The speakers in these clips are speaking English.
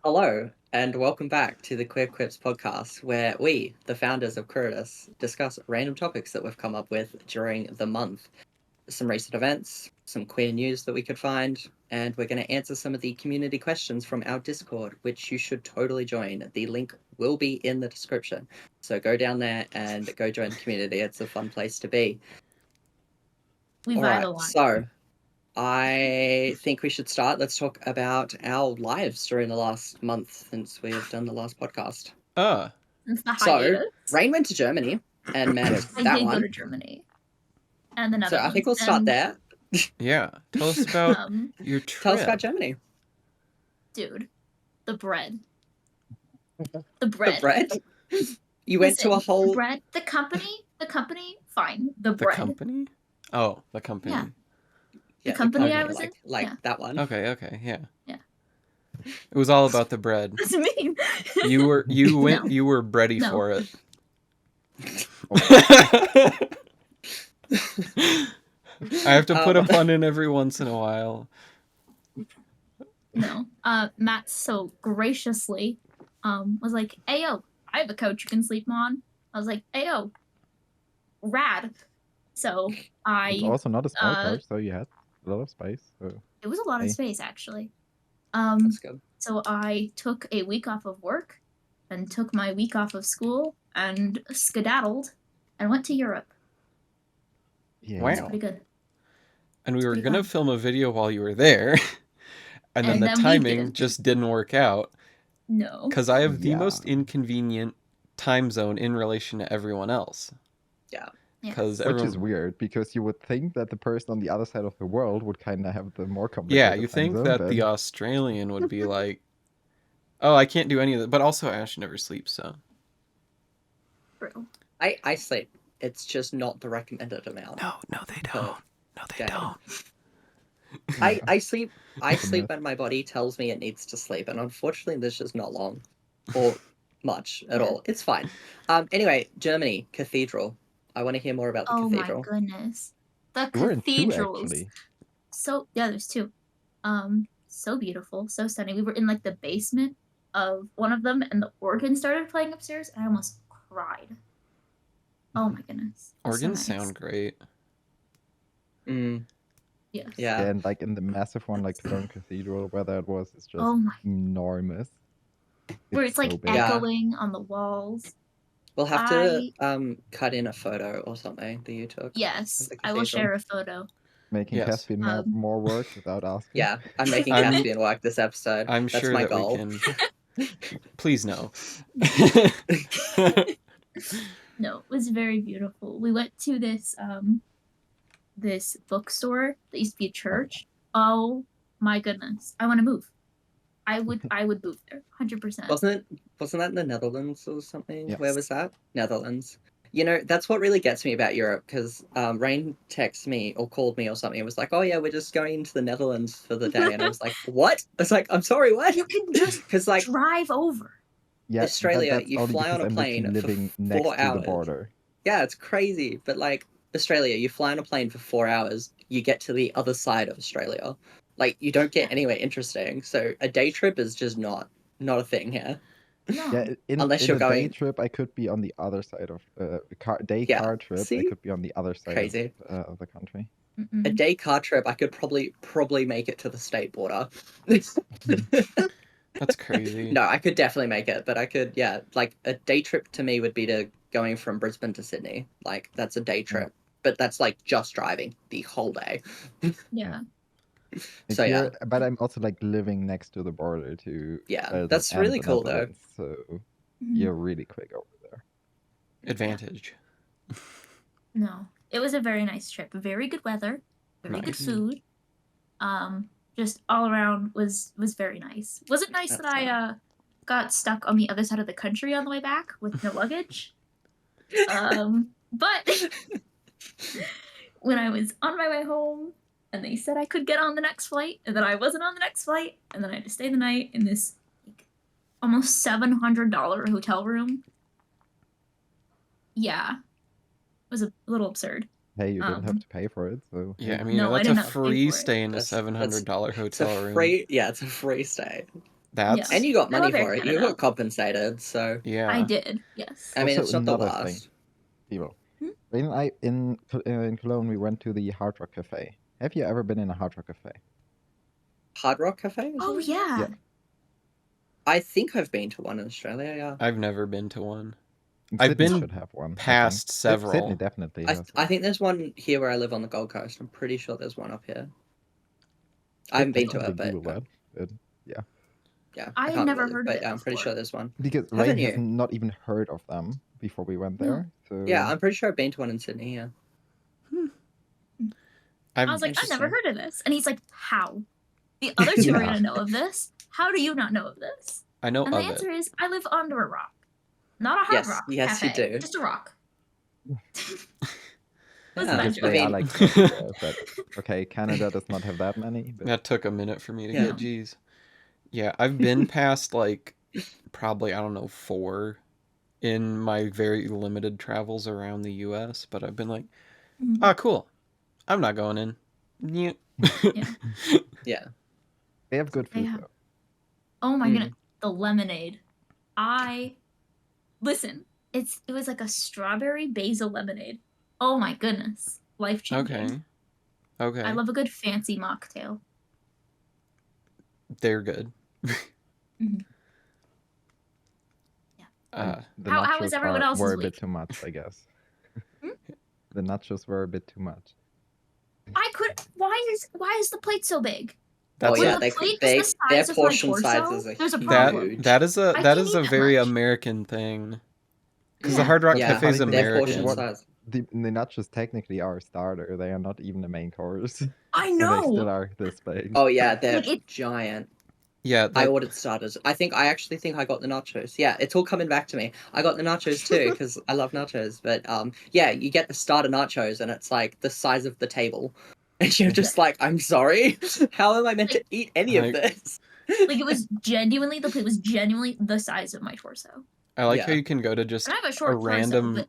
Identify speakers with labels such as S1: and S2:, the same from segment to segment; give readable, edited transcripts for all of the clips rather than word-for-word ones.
S1: Hello, and welcome back to the Queer Quips podcast, where we, the founders of Queerness, discuss random topics that we've come up with during the month. Some recent events, some queer news that we could find, and we're going to answer some of the community questions from our Discord, which you should totally join. The link will be in the description. So go down there and go join the community. It's a fun place to be.
S2: We
S1: All
S2: vibe
S1: right,
S2: a lot.
S1: so I think we should start. Let's talk about our lives during the last month since we have done the last podcast.
S2: Since the
S1: So,
S2: hiatus.
S1: Rain went to Germany and met
S2: I
S1: that
S2: did go
S1: one.
S2: to Germany. And the
S1: So
S2: Netherlands.
S1: I think we'll start there.
S3: Yeah. Tell us about your trip.
S1: Tell us about Germany.
S2: Dude, the bread. The
S1: The
S2: bread.
S1: bread? You went to a whole...
S2: The bread, the company, fine. The bread.
S3: The company? Oh, the company.
S2: Yeah.
S1: Yeah,
S2: the company
S1: company,
S2: I was in?
S1: Like
S2: Yeah.
S1: that one.
S3: Okay, yeah.
S2: Yeah.
S3: It was all about the bread.
S2: That's mean.
S3: You were
S2: No.
S3: bready
S2: No.
S3: for it. I have to put a pun in every once in a while.
S2: No. Matt so graciously was like, "Ayo, I have a couch you can sleep on." I was like, "Ayo, rad." So
S4: It's also not a small couch, so you had a lot of space. So.
S2: It was a lot of space, actually.
S1: That's good.
S2: So I took a week off of work and took my week off of school and skedaddled and went to Europe.
S4: Yeah.
S3: Wow.
S2: It's pretty good.
S3: And we were going to film a video while you were there. And then the timing just didn't work out.
S2: No.
S3: Because I have the most inconvenient time zone in relation to everyone else.
S1: Yeah.
S4: Which is weird, because you would think that the person on the other side of the world would kind of have the more complicated
S3: Yeah, you think that the Australian would be like, oh, I can't do any of that. But also Ash never sleeps, so.
S2: True.
S1: I sleep. It's just not the recommended amount.
S3: No, they don't. No, they don't.
S1: I sleep when my body tells me it needs to sleep, and unfortunately there's just not long or much at all. It's fine. Anyway, Germany, cathedral. I want to hear more about the cathedral.
S2: Oh my goodness. The
S4: cathedrals.
S2: So there's two. So beautiful, so stunning. We were in like the basement of one of them, and the organ started playing upstairs, and I almost cried. Oh my goodness.
S3: Organs sound great.
S2: Yes.
S1: Yeah.
S4: And like in the massive one, like Cologne Cathedral, where that was, it's just enormous.
S2: Where it's like echoing on the walls.
S1: We'll have to cut in a photo or something that you took.
S2: Yes, I will share a photo.
S4: Making Caspian more work without asking.
S1: Yeah, I'm making Caspian work this episode.
S3: I'm
S1: That's
S3: sure
S1: my
S3: that
S1: goal.
S3: we can. Please no.
S2: No, it was very beautiful. We went to this bookstore that used to be a church. Oh my goodness, I want to move. I would move there, 100%.
S1: Wasn't that in the Netherlands or something? Yes. Where was that? Netherlands. You know, that's what really gets me about Europe, because Rain texted me or called me or something. It was like, oh yeah, we're just going to the Netherlands for the day. And I was like, what? I was like, I'm sorry, what?
S2: You can just like drive over.
S4: Yeah,
S1: Australia, you fly on a plane
S4: living
S1: for
S4: next
S1: 4 hours.
S4: To the border.
S1: Yeah, it's crazy. But like Australia, you fly on a plane for 4 hours, you get to the other side of Australia. Like, you don't get anywhere interesting. So a day trip is just not a thing here.
S2: No.
S4: Yeah,
S1: unless you're going
S4: day trip, I could be on the other side of car trip.
S1: See?
S4: I could be on the other side of the country.
S1: A day car trip, I could probably make it to the state border.
S3: That's crazy.
S1: No, I could definitely make it, but I could, like a day trip to me would be to going from Brisbane to Sydney. Like, that's a day trip, but that's like just driving the whole day.
S2: Yeah.
S1: So
S4: but I'm also like living next to the border too.
S1: That's really cool though.
S4: So you're really quick over there.
S3: Advantage.
S2: No, it was a very nice trip. Very good weather. Very good food. Just all around was very nice. Was it nice that I got stuck on the other side of the country on the way back with no luggage? But when I was on my way home, and they said I could get on the next flight, and then I wasn't on the next flight, and then I had to stay the night in this like, almost $700 hotel room. Yeah, it was a little absurd.
S4: Hey, you didn't have to pay for it, so
S3: yeah. I mean, that's a free stay in a $700 hotel room.
S1: Yeah, it's a free stay.
S3: That's
S1: And you got
S2: I
S1: money
S2: love Air
S1: for it. You
S2: Canada.
S1: got compensated, so
S3: yeah.
S2: I did, yes.
S1: I mean,
S4: Also,
S1: it's not the
S4: another thing,
S1: worst.
S4: Evo.
S2: Hmm?
S4: In Cologne, we went to the Hard Rock Cafe. Have you ever been in a Hard Rock Cafe?
S1: Hard Rock Cafe?
S2: Oh yeah.
S4: Yeah.
S1: I think I've been to one in Australia. Yeah.
S3: I've never been to one.
S4: And
S3: I've
S4: Sydney
S3: been
S4: should have one.
S3: past
S4: Sydney
S3: several.
S4: definitely
S1: I
S4: has
S1: I
S4: one.
S1: think there's one here where I live on the Gold Coast. I'm pretty sure there's one up here. I haven't been to
S4: Probably
S1: it, but
S4: Google that.
S1: yeah,
S2: I
S1: I
S2: had
S1: can't
S2: never
S1: really,
S2: heard of
S1: but
S2: it
S1: I'm pretty
S2: before.
S1: sure there's one.
S4: Because
S1: Haven't
S4: Rain has
S1: you?
S4: not even heard of them before we went
S2: No.
S4: there. So
S1: Yeah, I'm pretty sure I've been to one in Sydney. Yeah.
S2: I was like, I never heard of this. And he's like, how? The other two are
S4: Yeah.
S2: gonna know of this. How do you not know of this?
S3: I know
S2: And the
S3: of
S2: answer
S3: it.
S2: is, I live under a rock. Not a hard rock
S1: Yes, you
S2: cafe.
S1: do.
S2: Just a rock.
S1: Yeah,
S2: that
S4: because
S2: joke?
S4: they
S1: I
S4: are
S1: mean,
S4: like everywhere. But okay, Canada does not have that many. But
S3: That took a minute for me to
S1: Yeah.
S3: get G's. Yeah, I've been past like probably, I don't know, 4 in my very limited travels around the US, but I've been like, ah, cool. I'm not going in. Yeah.
S1: yeah.
S4: they have good food though.
S2: Oh my goodness, the lemonade. Listen. It was like a strawberry basil lemonade. Oh my goodness, life changing.
S3: Okay.
S2: I love a good fancy mocktail.
S3: They're good.
S2: Mhm. Yeah.
S4: The
S2: How
S4: nachos
S2: was everyone else's
S4: were a
S2: week?
S4: bit too much, I guess.
S2: Hmm?
S4: The nachos were a bit too much.
S2: Why is the plate so big?
S3: That's
S2: When
S1: yeah,
S2: the plate
S1: their
S2: is the size of my
S1: portion
S2: torso,
S1: sizes are
S2: there's a
S1: huge.
S2: problem.
S3: that is
S2: I
S3: a
S2: can't
S3: is
S2: eat
S3: a
S2: that
S3: very
S2: much.
S3: American thing. Because
S2: Yeah.
S3: the Hard Rock
S1: Yeah,
S3: Cafe is
S4: funny thing
S1: their
S4: is,
S1: portion
S3: American.
S1: size.
S4: The nachos technically are a starter. They are not even the main course.
S2: I
S4: And they
S2: know.
S4: still are this big.
S1: Oh yeah, they're
S2: Like, it-
S1: giant.
S3: Yeah,
S1: I ordered starters. I actually think I got the nachos. Yeah, it's all coming back to me. I got the nachos too because I love nachos. But yeah, you get the starter nachos and it's like the size of the table, and you're just like, I'm sorry, how am I meant to eat any of this?
S2: Like the plate was genuinely the size of my torso.
S3: I like
S1: Yeah.
S3: how you can go to just
S2: And I have a
S3: a
S2: short torso,
S3: random,
S2: but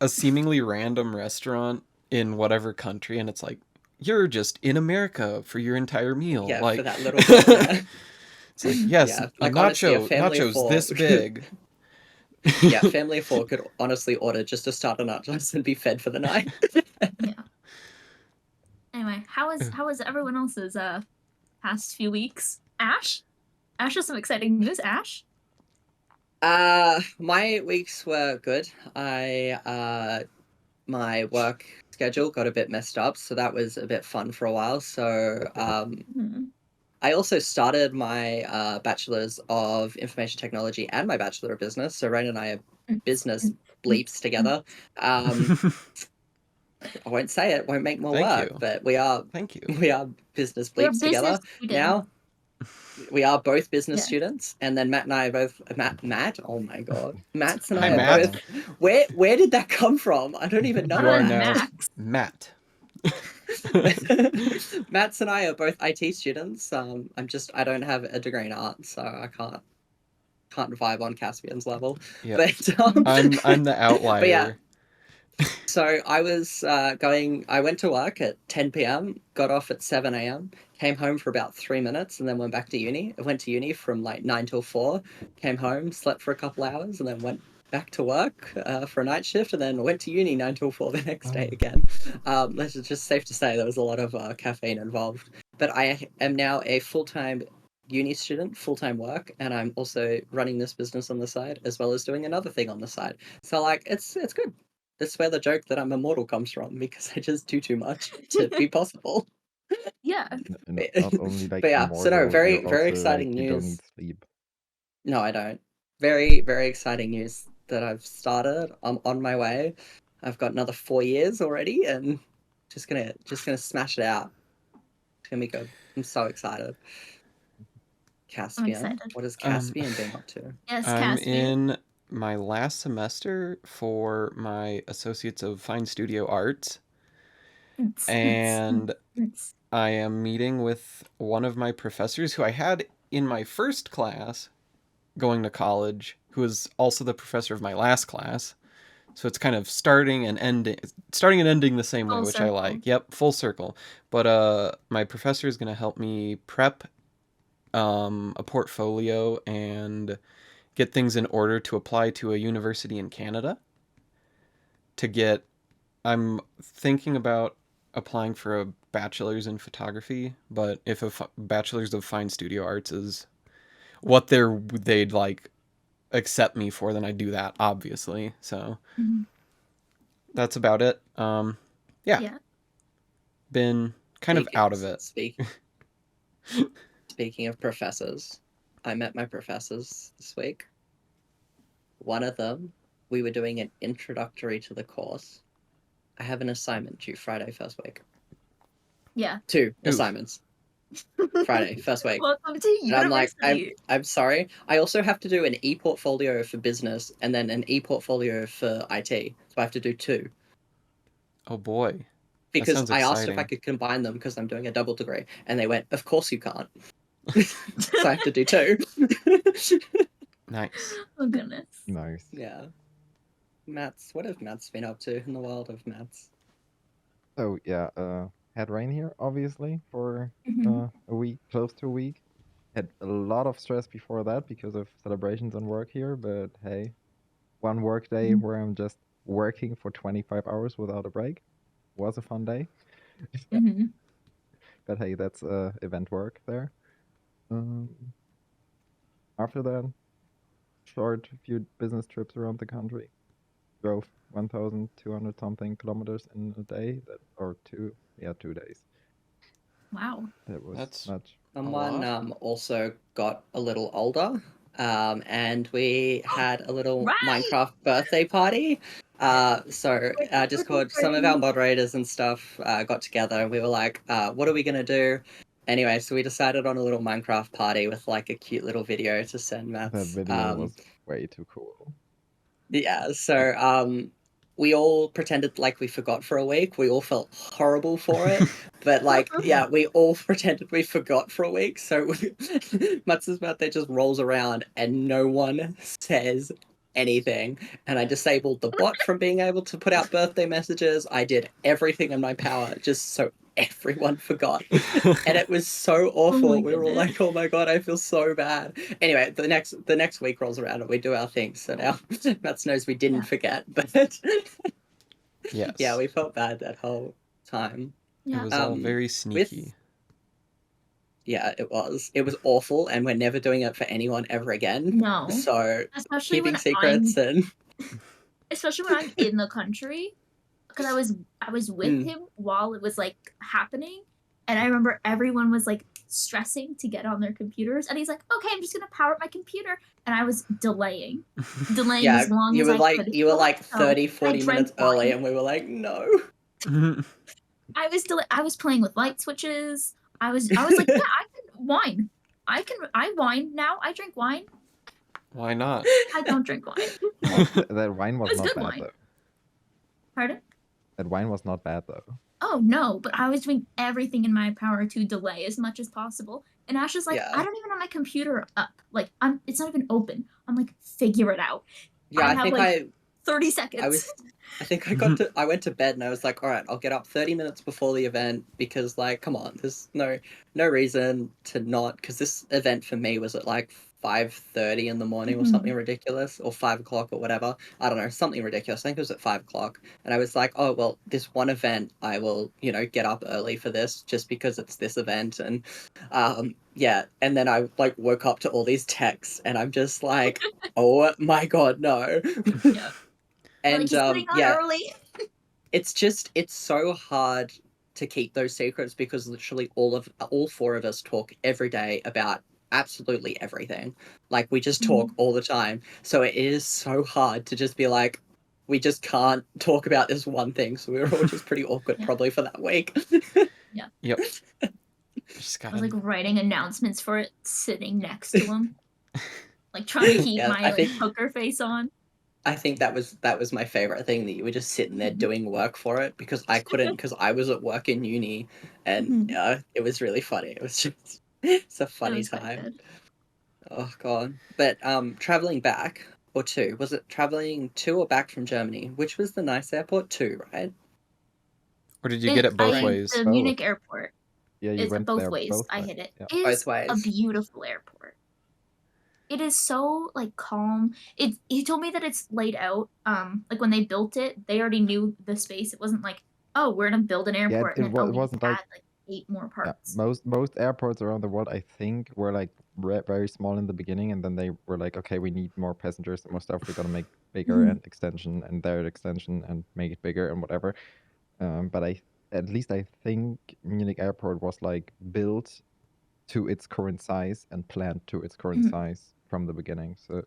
S3: a seemingly random restaurant in whatever country, and it's like, you're just in America for your entire meal.
S1: Yeah,
S3: like
S1: for that little bit, yeah.
S3: It's like, yes,
S1: Yeah,
S3: a
S1: like, honestly, a family of
S3: nachos
S1: four.
S3: this big.
S1: Yeah, family of 4 could honestly order just a starter nachos and be fed for the night.
S2: yeah. Anyway, how was everyone else's past few weeks? Ash has some exciting news. Ash.
S1: My weeks were good. My work schedule got a bit messed up, so that was a bit fun for a while. So I also started my bachelor's of information technology and my bachelor of business. So Rain and I are business bleeps together. I won't say it, won't make more work, but we are business bleeps together now. We are both business students, and then Matt and I are both Matt. Oh my god, Matt's and I are
S3: Matt.
S1: both. Where did that come from? I don't even know.
S3: You are now Matt.
S1: Matt's and I are both IT students. I don't have a degree in art, so I can't vibe on Caspian's level.
S3: Yep.
S1: But
S3: I'm the outlier.
S1: But yeah. So I was I went to work at 10 p.m., got off at 7 a.m., came home for about 3 minutes, and then went back to uni. I went to uni from like 9 till 4, came home, slept for a couple hours, and then went back to work for a night shift, and then went to uni 9 till 4 the next day again. It's just safe to say there was a lot of caffeine involved. But I am now a full-time uni student, full-time work, and I'm also running this business on the side, as well as doing another thing on the side. So like, it's good. That's where the joke that I'm immortal comes from, because I just do too much to be possible.
S2: Yeah.
S4: Not only like
S1: but yeah,
S4: immortal,
S1: so no, very
S4: you're also,
S1: exciting
S4: like,
S1: news.
S4: You don't need sleep.
S1: No, I don't. Very, very exciting news that I've started. I'm on my way. I've got another 4 years already, and just gonna smash it out. It's gonna be good. I'm so excited. Caspian, what has Caspian been up to?
S2: Yes,
S3: I'm
S2: Caspian.
S3: in my last semester for my Associates of Fine Studio Arts, and I am meeting with one of my professors who I had in my first class going to college, who is also the professor of my last class. So it's kind of starting and ending the same way, which I like. Yep, full circle. But my professor is going to help me prep a portfolio and get things in order to apply to a university in Canada. I'm thinking about applying for a bachelor's in photography, but if a bachelor's of fine studio arts is what they'd like accept me for, then I do that, obviously. So that's about it. Yeah. Been kind of out of it.
S1: Speaking of professors, I met my professors this week. One of them, we were doing an introductory to the course. I have an assignment due Friday first week.
S2: Yeah.
S1: 2 assignments. Friday first week.
S2: Welcome to university.
S1: And I'm like, I'm sorry. I also have to do an e-portfolio for business and then an e-portfolio for IT. So I have to do 2.
S3: Oh boy.
S1: Because I asked if I could combine them because I'm doing a double degree, and they went, "Of course you can't." So I have to do 2.
S3: Nice.
S2: Oh goodness.
S4: Nice.
S1: Yeah. Matt's, what have Matt's been up to in the world of Matt's?
S4: So yeah, had rain here obviously for a week, close to a week. Had a lot of stress before that because of celebrations and work here, but hey, one work day where I'm just working for 25 hours without a break was a fun day. But hey, that's event work there. After that, short few business trips around the country. Drove 1,200 something kilometers in a day, or 2 days.
S2: Wow.
S4: That was
S3: That's
S4: much.
S1: Someone also got a little older, and we had a little Minecraft birthday party. So Discord, some of our moderators and stuff got together, and we were like, what are we going to do? Anyway, so we decided on a little Minecraft party with like a cute little video to send Matt.
S4: That video was way too cool.
S1: Yeah, so we all pretended like we forgot for a week. We all felt horrible for it. But like, yeah, we all pretended we forgot for a week. So Matz's birthday just rolls around and no one says anything. And I disabled the bot from being able to put out birthday messages. I did everything in my power just so everyone forgot. And it was so awful. We were all like, oh my god, I feel so bad. Anyway, the next week rolls around and we do our thing. So now Mats knows we didn't forget. But
S3: yes.
S1: Yeah, we felt bad that whole time.
S3: It was all very sneaky.
S1: Yeah, it was. It was awful, and we're never doing it for anyone ever again.
S2: No.
S1: So
S2: especially
S1: keeping secrets
S2: especially when I'm in the country. Because I was with him while it was like happening, and I remember everyone was like stressing to get on their computers, and he's like, "Okay, I'm just gonna power up my computer," and I was delaying
S1: yeah,
S2: as long as I could.
S1: You were like 30, 40 minutes early, and we were like, "No."
S2: I was playing with light switches. I was like, "Yeah, I can wine. I wine now. I drink wine."
S3: Why not?
S2: I don't drink wine.
S4: That wine was not bad though.
S2: Pardon?
S4: That wine was not bad though.
S2: Oh no, but I was doing everything in my power to delay as much as possible. And Ash is like, I don't even have my computer up. Like, it's not even open. I'm like, figure it out.
S1: Yeah, I think
S2: 30 seconds.
S1: I went to bed and I was like, all right, I'll get up 30 minutes before the event because, like, come on, there's no reason to not, because this event for me was at like 5:30 in the morning or something ridiculous, or 5 o'clock or whatever. I don't know, something ridiculous. I think it was at 5 o'clock. And I was like, oh, well, this one event, I will, get up early for this just because it's this event. And yeah, and then I like woke up to all these texts and I'm just like, oh my God, no.
S2: Yeah.
S1: And
S2: like,
S1: yeah,
S2: early.
S1: it's so hard to keep those secrets because literally all 4 of us talk every day about absolutely everything. Like, we just talk all the time. So it is so hard to just be like, we just can't talk about this one thing. So we were all just pretty awkward probably for that week.
S2: Yeah.
S3: Yep.
S2: I was like writing announcements for it, sitting next to him, like trying to keep my poker face on.
S1: I think that was my favorite thing, that you were just sitting there doing work for it, because I couldn't, because I was at work in uni, and it was really funny. It was just, it's a funny time. Oh god. But traveling back, or to, was it traveling to or back from Germany? Which was the nice airport? To, right?
S3: Or did you get it both ways?
S2: The Munich airport.
S4: Yeah, you
S2: It's
S4: went
S2: both
S4: there
S2: ways.
S4: both
S2: I
S4: ways.
S2: hit it.
S4: Yeah.
S2: It is
S1: Both ways.
S2: a beautiful airport. It is so like calm. He told me that it's laid out. Like when they built it, they already knew the space. It wasn't like, oh, we're gonna build an airport and then
S4: it
S2: we
S4: wasn't
S2: add
S4: like
S2: like 8 more
S4: yeah,
S2: parts.
S4: most airports around the world, I think, were like very small in the beginning, and then they were like, okay, we need more passengers and more stuff. We're gonna make bigger
S2: Mhm.
S4: and extension and their extension and make it bigger and whatever. But at least I think Munich Airport was like built to its current size and planned to its current
S2: Mhm.
S4: size from the beginning. So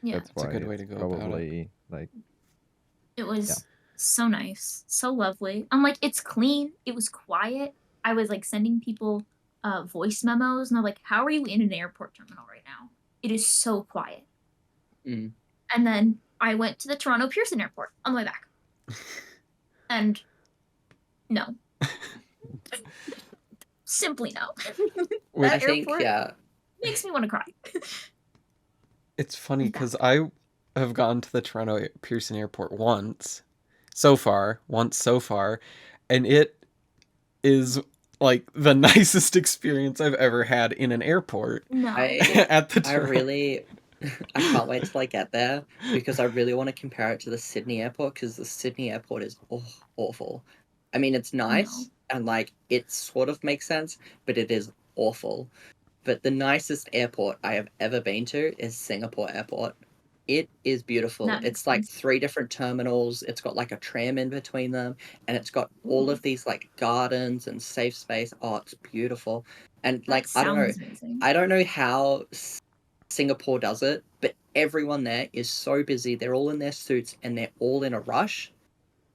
S2: Yeah,
S4: that's
S3: It's a
S4: why
S3: good way
S4: it's
S3: to go about it.
S4: probably like
S2: it was so nice, so lovely. I'm like, it's clean. It was quiet. I was like sending people voice memos, and they're like, "How are you in an airport terminal right now? It is so quiet."
S1: Mm.
S2: And then I went to the Toronto Pearson Airport on the way back, and no, simply no.
S3: Which
S1: I
S2: That
S1: think,
S2: airport
S1: yeah.
S2: makes me want to cry.
S3: it's funny because I have gone to the Toronto Pearson Airport once so far, and it is like the nicest experience I've ever had in an airport
S2: No,
S3: at the
S1: I
S3: Toronto.
S1: really, I can't wait till I get there because I really want to compare it to the Sydney airport because the Sydney airport is awful. I mean, it's nice and like it sort of makes sense, but it is awful. But the nicest airport I have ever been to is Singapore Airport. It is beautiful.
S2: that makes
S1: It's like
S2: sense.
S1: 3 different terminals. It's got like a tram in between them, and it's got all of these like gardens and safe space. Oh, it's beautiful. And
S2: That
S1: like I don't know,
S2: sounds amazing.
S1: I don't know how Singapore does it, but everyone there is so busy. They're all in their suits and they're all in a rush,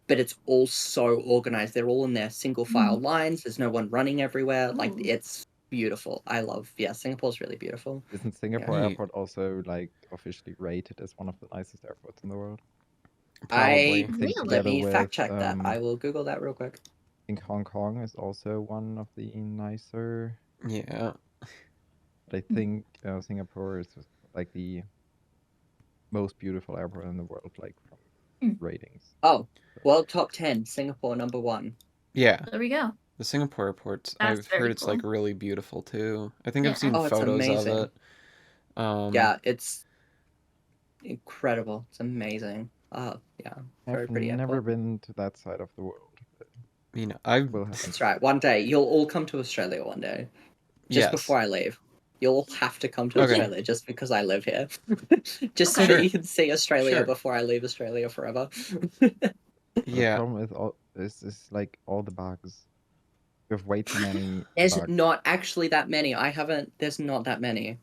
S1: but it's all so organized. They're all in their single file lines. There's no one running everywhere. Like
S2: Ooh.
S1: it's beautiful. I love, yeah, Singapore's really beautiful.
S4: isn't Singapore
S3: Yeah.
S4: Airport also like officially rated as one of the nicest airports in the world?
S3: Probably.
S4: I think
S2: Really?
S1: Let
S4: together
S1: me fact
S4: with
S1: check that. I will Google that real quick.
S4: I think Hong Kong is also one of the nicer.
S3: Yeah.
S4: But I think Singapore is just, like the most beautiful airport in the world, like from ratings.
S1: Oh, world top 10, Singapore number 1.
S3: Yeah.
S2: There we go.
S3: The Singapore airports,
S2: That's
S3: I've
S2: very
S3: heard it's like
S2: cool.
S3: really beautiful too. I think
S2: Yeah,
S3: I've seen
S1: Oh, it's
S3: photos of
S1: amazing.
S3: it.
S1: Yeah, it's incredible. It's amazing. Oh, yeah, very
S4: I've
S1: pretty
S4: never
S1: airport.
S4: been to that side of the world. But
S3: You know, I've
S4: will happen.
S1: That's right. One day you'll all come to Australia. One day, just
S3: yes.
S1: before I leave, you'll all have to come to
S3: Okay.
S1: Australia just because I live here, just so
S2: Okay.
S1: that
S3: Sure.
S1: you can see Australia
S3: Sure.
S1: before I leave Australia forever.
S4: The
S3: Yeah.
S4: problem with all is like all the bugs. You have way too many
S1: There's
S4: bugs.
S1: not actually that many. I haven't. There's not that many.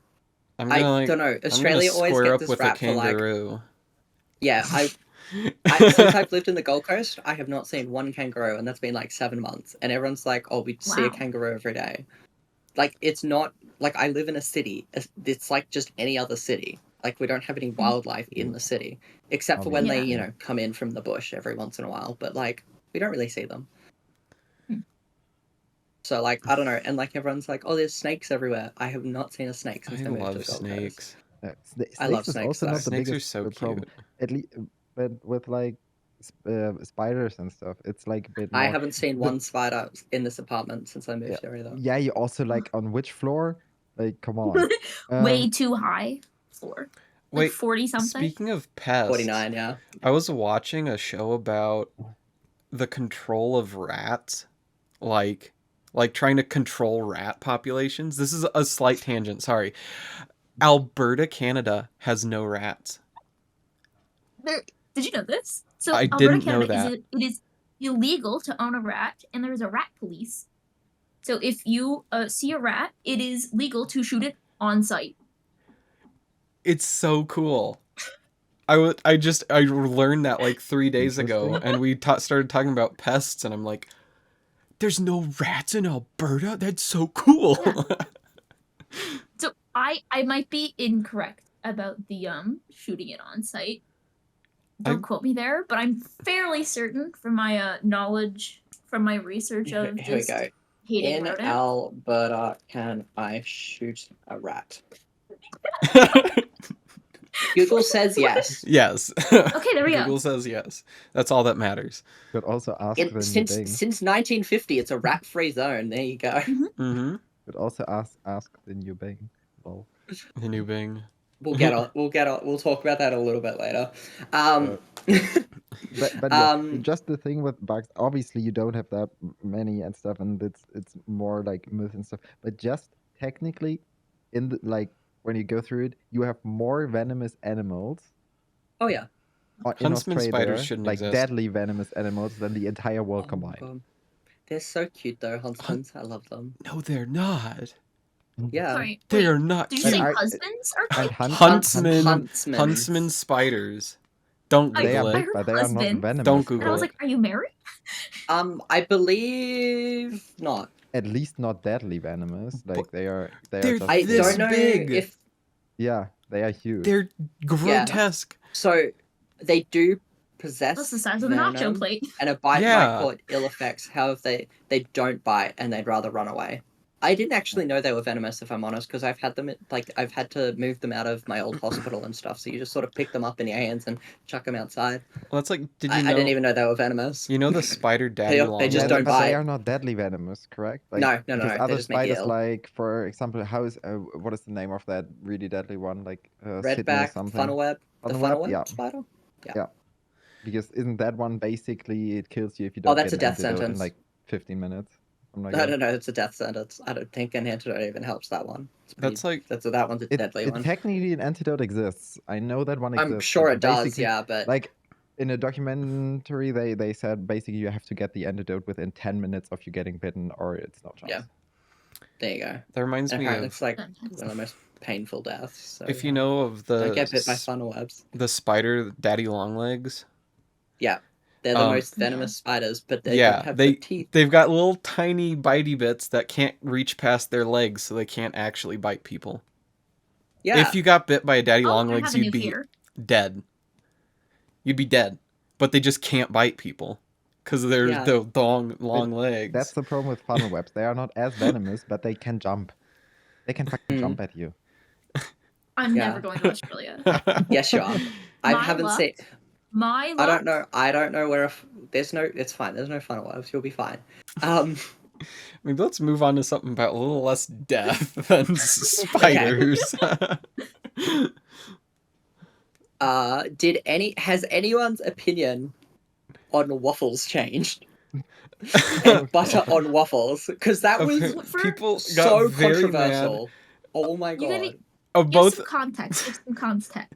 S3: I'm
S1: I
S3: gonna like
S1: don't know.
S3: I'm gonna
S1: Australia always
S3: square
S1: get
S3: up
S1: this
S3: with a
S1: rap for like,
S3: kangaroo.
S1: yeah. Since I've lived in the Gold Coast, I have not seen one kangaroo, and that's been like 7 months. And everyone's like, "Oh, we see a
S2: Wow.
S1: kangaroo every day." Like it's not like I live in a city. It's like just any other city. Like we don't have any wildlife in the city, except for when they,
S4: Obviously.
S1: come in from the bush every once in a while. But like we don't really see them. So like I don't know, and like everyone's like, "Oh, there's snakes everywhere." I have not seen a snake since
S3: I
S1: I moved to
S3: love
S1: the Gold Coast.
S3: snakes.
S1: I love
S4: Snakes is
S1: snakes
S4: also
S1: though.
S4: not the
S3: Snakes are
S4: biggest
S3: so
S4: problem.
S3: cute.
S4: At least, but with like spiders and stuff, it's like a bit
S1: I
S4: more.
S1: haven't seen
S4: The-
S1: one spider in this apartment since I moved
S4: yeah,
S1: here either.
S4: yeah. You also like on which floor? Like, come on.
S2: Way too high for like
S3: Wait,
S2: 40 something.
S3: speaking of pests,
S1: 49, yeah.
S3: I was watching a show about the control of rats, like trying to control rat populations. This is a slight tangent, sorry. Alberta, Canada has no rats.
S2: Did you know this? So
S3: I
S2: Alberta,
S3: didn't know
S2: Canada
S3: that.
S2: it is illegal to own a rat, and there is a rat police. So if you see a rat, it is legal to shoot it on site.
S3: It's so cool. I learned that like 3 days ago,
S4: Interesting.
S3: and we started talking about pests, and I'm like, there's no rats in Alberta? That's so cool.
S2: Yeah. So I might be incorrect about the shooting it on site. Don't quote me there, but I'm fairly certain from my knowledge from my research of
S1: Here we
S2: just
S1: go.
S2: hating
S1: In
S2: rodents.
S1: Alberta, can I shoot a rat? Google says yes.
S3: Yes.
S2: Okay, there we go.
S3: Google says yes. That's all that matters.
S4: Could also ask the new
S1: Since
S4: Bing.
S1: 1950, it's a rat-free zone. There you go.
S3: Mm-hmm.
S4: Could also ask the new Bing. Lol.
S3: The new Bing.
S1: We'll talk about that a little bit later.
S4: But yeah, just the thing with bugs. Obviously, you don't have that many and stuff, and it's more like myth and stuff. But just technically, in the like when you go through it, you have more venomous animals.
S1: Oh yeah.
S4: In
S3: Huntsman
S4: Australia,
S3: spiders shouldn't
S4: like
S3: exist.
S4: deadly venomous animals than the entire world
S1: Oh,
S4: combined.
S1: God. They're so cute though, huntsmans. I love them.
S3: No, they're not.
S1: Yeah.
S2: Sorry,
S3: They
S2: wait,
S3: are not
S2: did you
S3: cute.
S2: say husbands are
S4: And
S2: cute?
S3: Huntsman spiders. Don't
S4: They
S3: Google
S4: are
S2: I
S3: it.
S4: big,
S2: heard
S4: but they are not
S2: husbands.
S4: venomous.
S3: Don't
S2: And I
S3: Google
S2: was
S3: it.
S2: like, are you married?
S1: I believe not.
S4: At least not deadly venomous. Like they are
S3: They're
S4: just
S1: I
S3: this
S1: don't know
S3: big.
S1: if
S4: yeah, they are huge.
S3: They're grotesque.
S1: so. They do possess
S2: That's the size of the nacho
S1: venom,
S2: plate.
S1: and a bite
S3: Yeah.
S1: might cause ill effects. However, they don't bite, and they'd rather run away. I didn't actually know they were venomous, if I'm honest, because I've had them I've had to move them out of my old hospital and stuff. So you just sort of pick them up in your hands and chuck them outside.
S3: Well, that's like, did you
S1: I
S3: know?
S1: didn't even know they were venomous.
S3: You know the spider daddy
S1: They just don't
S4: but
S1: bite.
S4: they are not deadly venomous, correct? Like,
S1: No.
S4: because
S1: They
S4: other
S1: just make you
S4: spiders,
S1: ill.
S4: like for example, what is the name of that really deadly one? Like Sydney or
S1: Redback,
S4: something.
S1: funnel web, the
S4: Funnel
S1: funnel
S4: web,
S1: web
S4: yeah.
S1: spider.
S4: Because isn't that one basically it kills you if you don't
S1: that's
S4: get
S1: a
S4: an
S1: death
S4: antidote
S1: sentence.
S4: in like 15 minutes?
S1: No, it's a death sentence. I don't think an antidote even helps that one.
S3: That's like
S1: that one's a deadly one.
S4: Technically, an antidote exists. I know that one exists.
S1: I'm sure
S4: but
S1: it does,
S4: basically,
S1: yeah, but
S4: like in a documentary, they said basically you have to get the antidote within 10 minutes of you getting bitten, or it's no chance.
S1: Yeah. There you go.
S3: that reminds
S1: And
S3: me
S1: apparently
S3: of,
S1: it's like one of the most painful deaths. So,
S3: if you know of
S1: don't get bit by
S3: the
S1: funnel webs.
S3: spider daddy longlegs.
S1: Yeah, they're the most
S2: Yeah.
S1: venomous spiders, but they
S3: Yeah,
S1: don't have good teeth.
S3: they've got little tiny bitey bits that can't reach past their legs, so they can't actually bite people.
S1: Yeah,
S3: If you got bit by a daddy
S2: Oh, I
S3: longlegs,
S2: have a new
S3: you'd be
S2: fear.
S3: dead. You'd be dead, but they just can't bite people because they're
S1: Yeah.
S3: the long legs.
S4: That's the problem with funnel webs. They are not as venomous, but they can jump. They can fucking jump at you.
S2: I'm
S1: Yeah.
S2: never going to Australia.
S1: yes, you are. I
S2: My
S1: haven't
S2: luck.
S1: seen.
S2: My luck.
S1: I don't know where. There's no. It's fine. There's no funnel webs. You'll be fine.
S3: Maybe let's move on to something about a little less death than spiders.
S1: Has anyone's opinion on waffles changed? And butter on waffles, because that was
S3: People got
S1: so
S3: very
S1: controversial.
S3: mad.
S1: Oh my
S2: You
S1: god.
S2: gotta-
S3: Of
S2: Give
S3: both.
S2: some context. Give some context.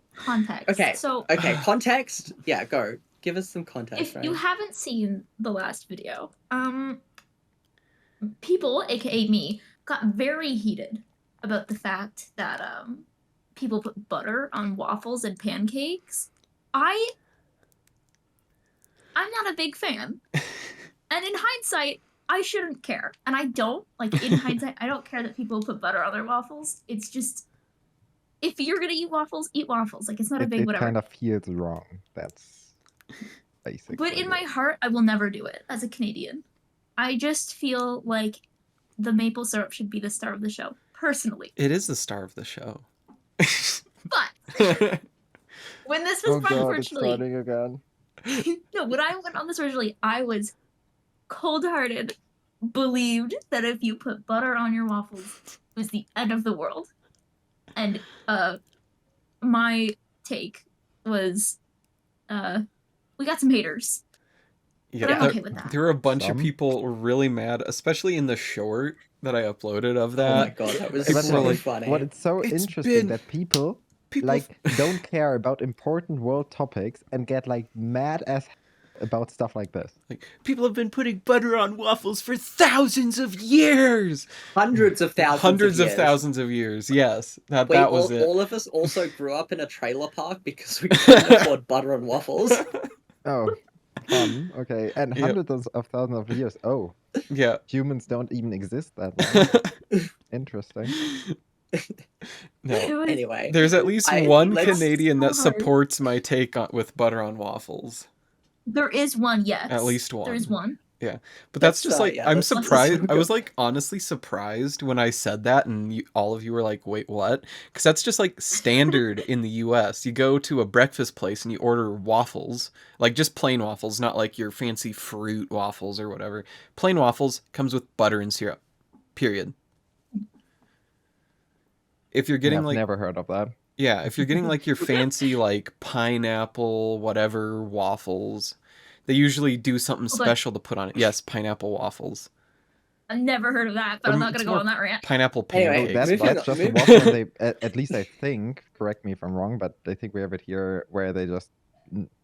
S1: Okay.
S2: So
S1: Okay, context. Yeah, go. Give us some context.
S2: if you haven't seen the last video, people, aka me, got very heated about the fact that people put butter on waffles and pancakes. I'm not a big fan. And in hindsight, I shouldn't care. And I don't. Like, in hindsight, I don't care that people put butter on their waffles. It's just, if you're gonna eat waffles, eat waffles. Like, it's not a big
S4: It
S2: whatever.
S4: kind of feels wrong. That's basic.
S2: But in my heart, I will never do it as a Canadian. I just feel like the maple syrup should be the star of the show, personally.
S3: It is the star of the show.
S2: But when this was brought
S4: God, it's
S2: originally,
S4: starting again.
S2: no, when I went on this originally, I was cold-hearted, believed that if you put butter on your waffles, it was the end of the world. And my take was, we got some haters.
S3: Yeah,
S2: But I'm okay with that.
S3: there were a bunch of
S4: Some?
S3: people really mad, especially in the short that I uploaded of
S1: Oh my
S3: that.
S1: god, that was
S3: People
S1: so
S3: were like,
S1: funny.
S4: What it's so
S3: It's
S4: interesting
S3: been-
S4: that people
S3: People
S4: like don't care about important world topics and get like mad as about stuff like this.
S3: like people have been putting butter on waffles for thousands of years.
S1: Hundreds of thousands.
S3: Hundreds
S1: of
S3: of
S1: years.
S3: thousands of years. Yes, that
S1: Wait,
S3: was it.
S1: all of us also grew up in a trailer park because we couldn't afford butter and waffles.
S4: Oh, fun. Okay, and
S3: Yep.
S4: hundreds of thousands of years. Oh,
S3: Yeah.
S4: humans don't even exist that long. Interesting.
S3: No.
S2: It was-
S1: Anyway,
S3: There's at least one
S1: let's-
S3: Canadian that
S2: so hard.
S3: supports my take on, with butter on waffles.
S2: There is one, yes.
S3: At least one.
S2: There's one.
S3: Yeah, but that's just like, I'm
S1: that's
S3: surprised. I was
S1: good.
S3: like honestly surprised when I said that, and all of you were like, "Wait, what?" Because that's just like standard in the U.S. You go to a breakfast place and you order waffles, like just plain waffles, not like your fancy fruit waffles or whatever. Plain waffles comes with butter and syrup. Period. If you're
S4: Yeah,
S3: getting
S4: I've
S3: like,
S4: never heard of that.
S3: yeah, if you're getting like your fancy like pineapple whatever waffles, they usually do something
S2: Hold on.
S3: special to put on it. Yes, pineapple waffles.
S2: I've never heard of that, but I'm not
S3: It's
S2: gonna go
S3: more
S2: on that rant.
S3: pineapple
S1: Anyway,
S3: pancakes.
S1: moving
S4: That's
S1: on-
S4: just a
S1: moving-
S4: waffle, and they at least I think. Correct me if I'm wrong, but I think we have it here where they just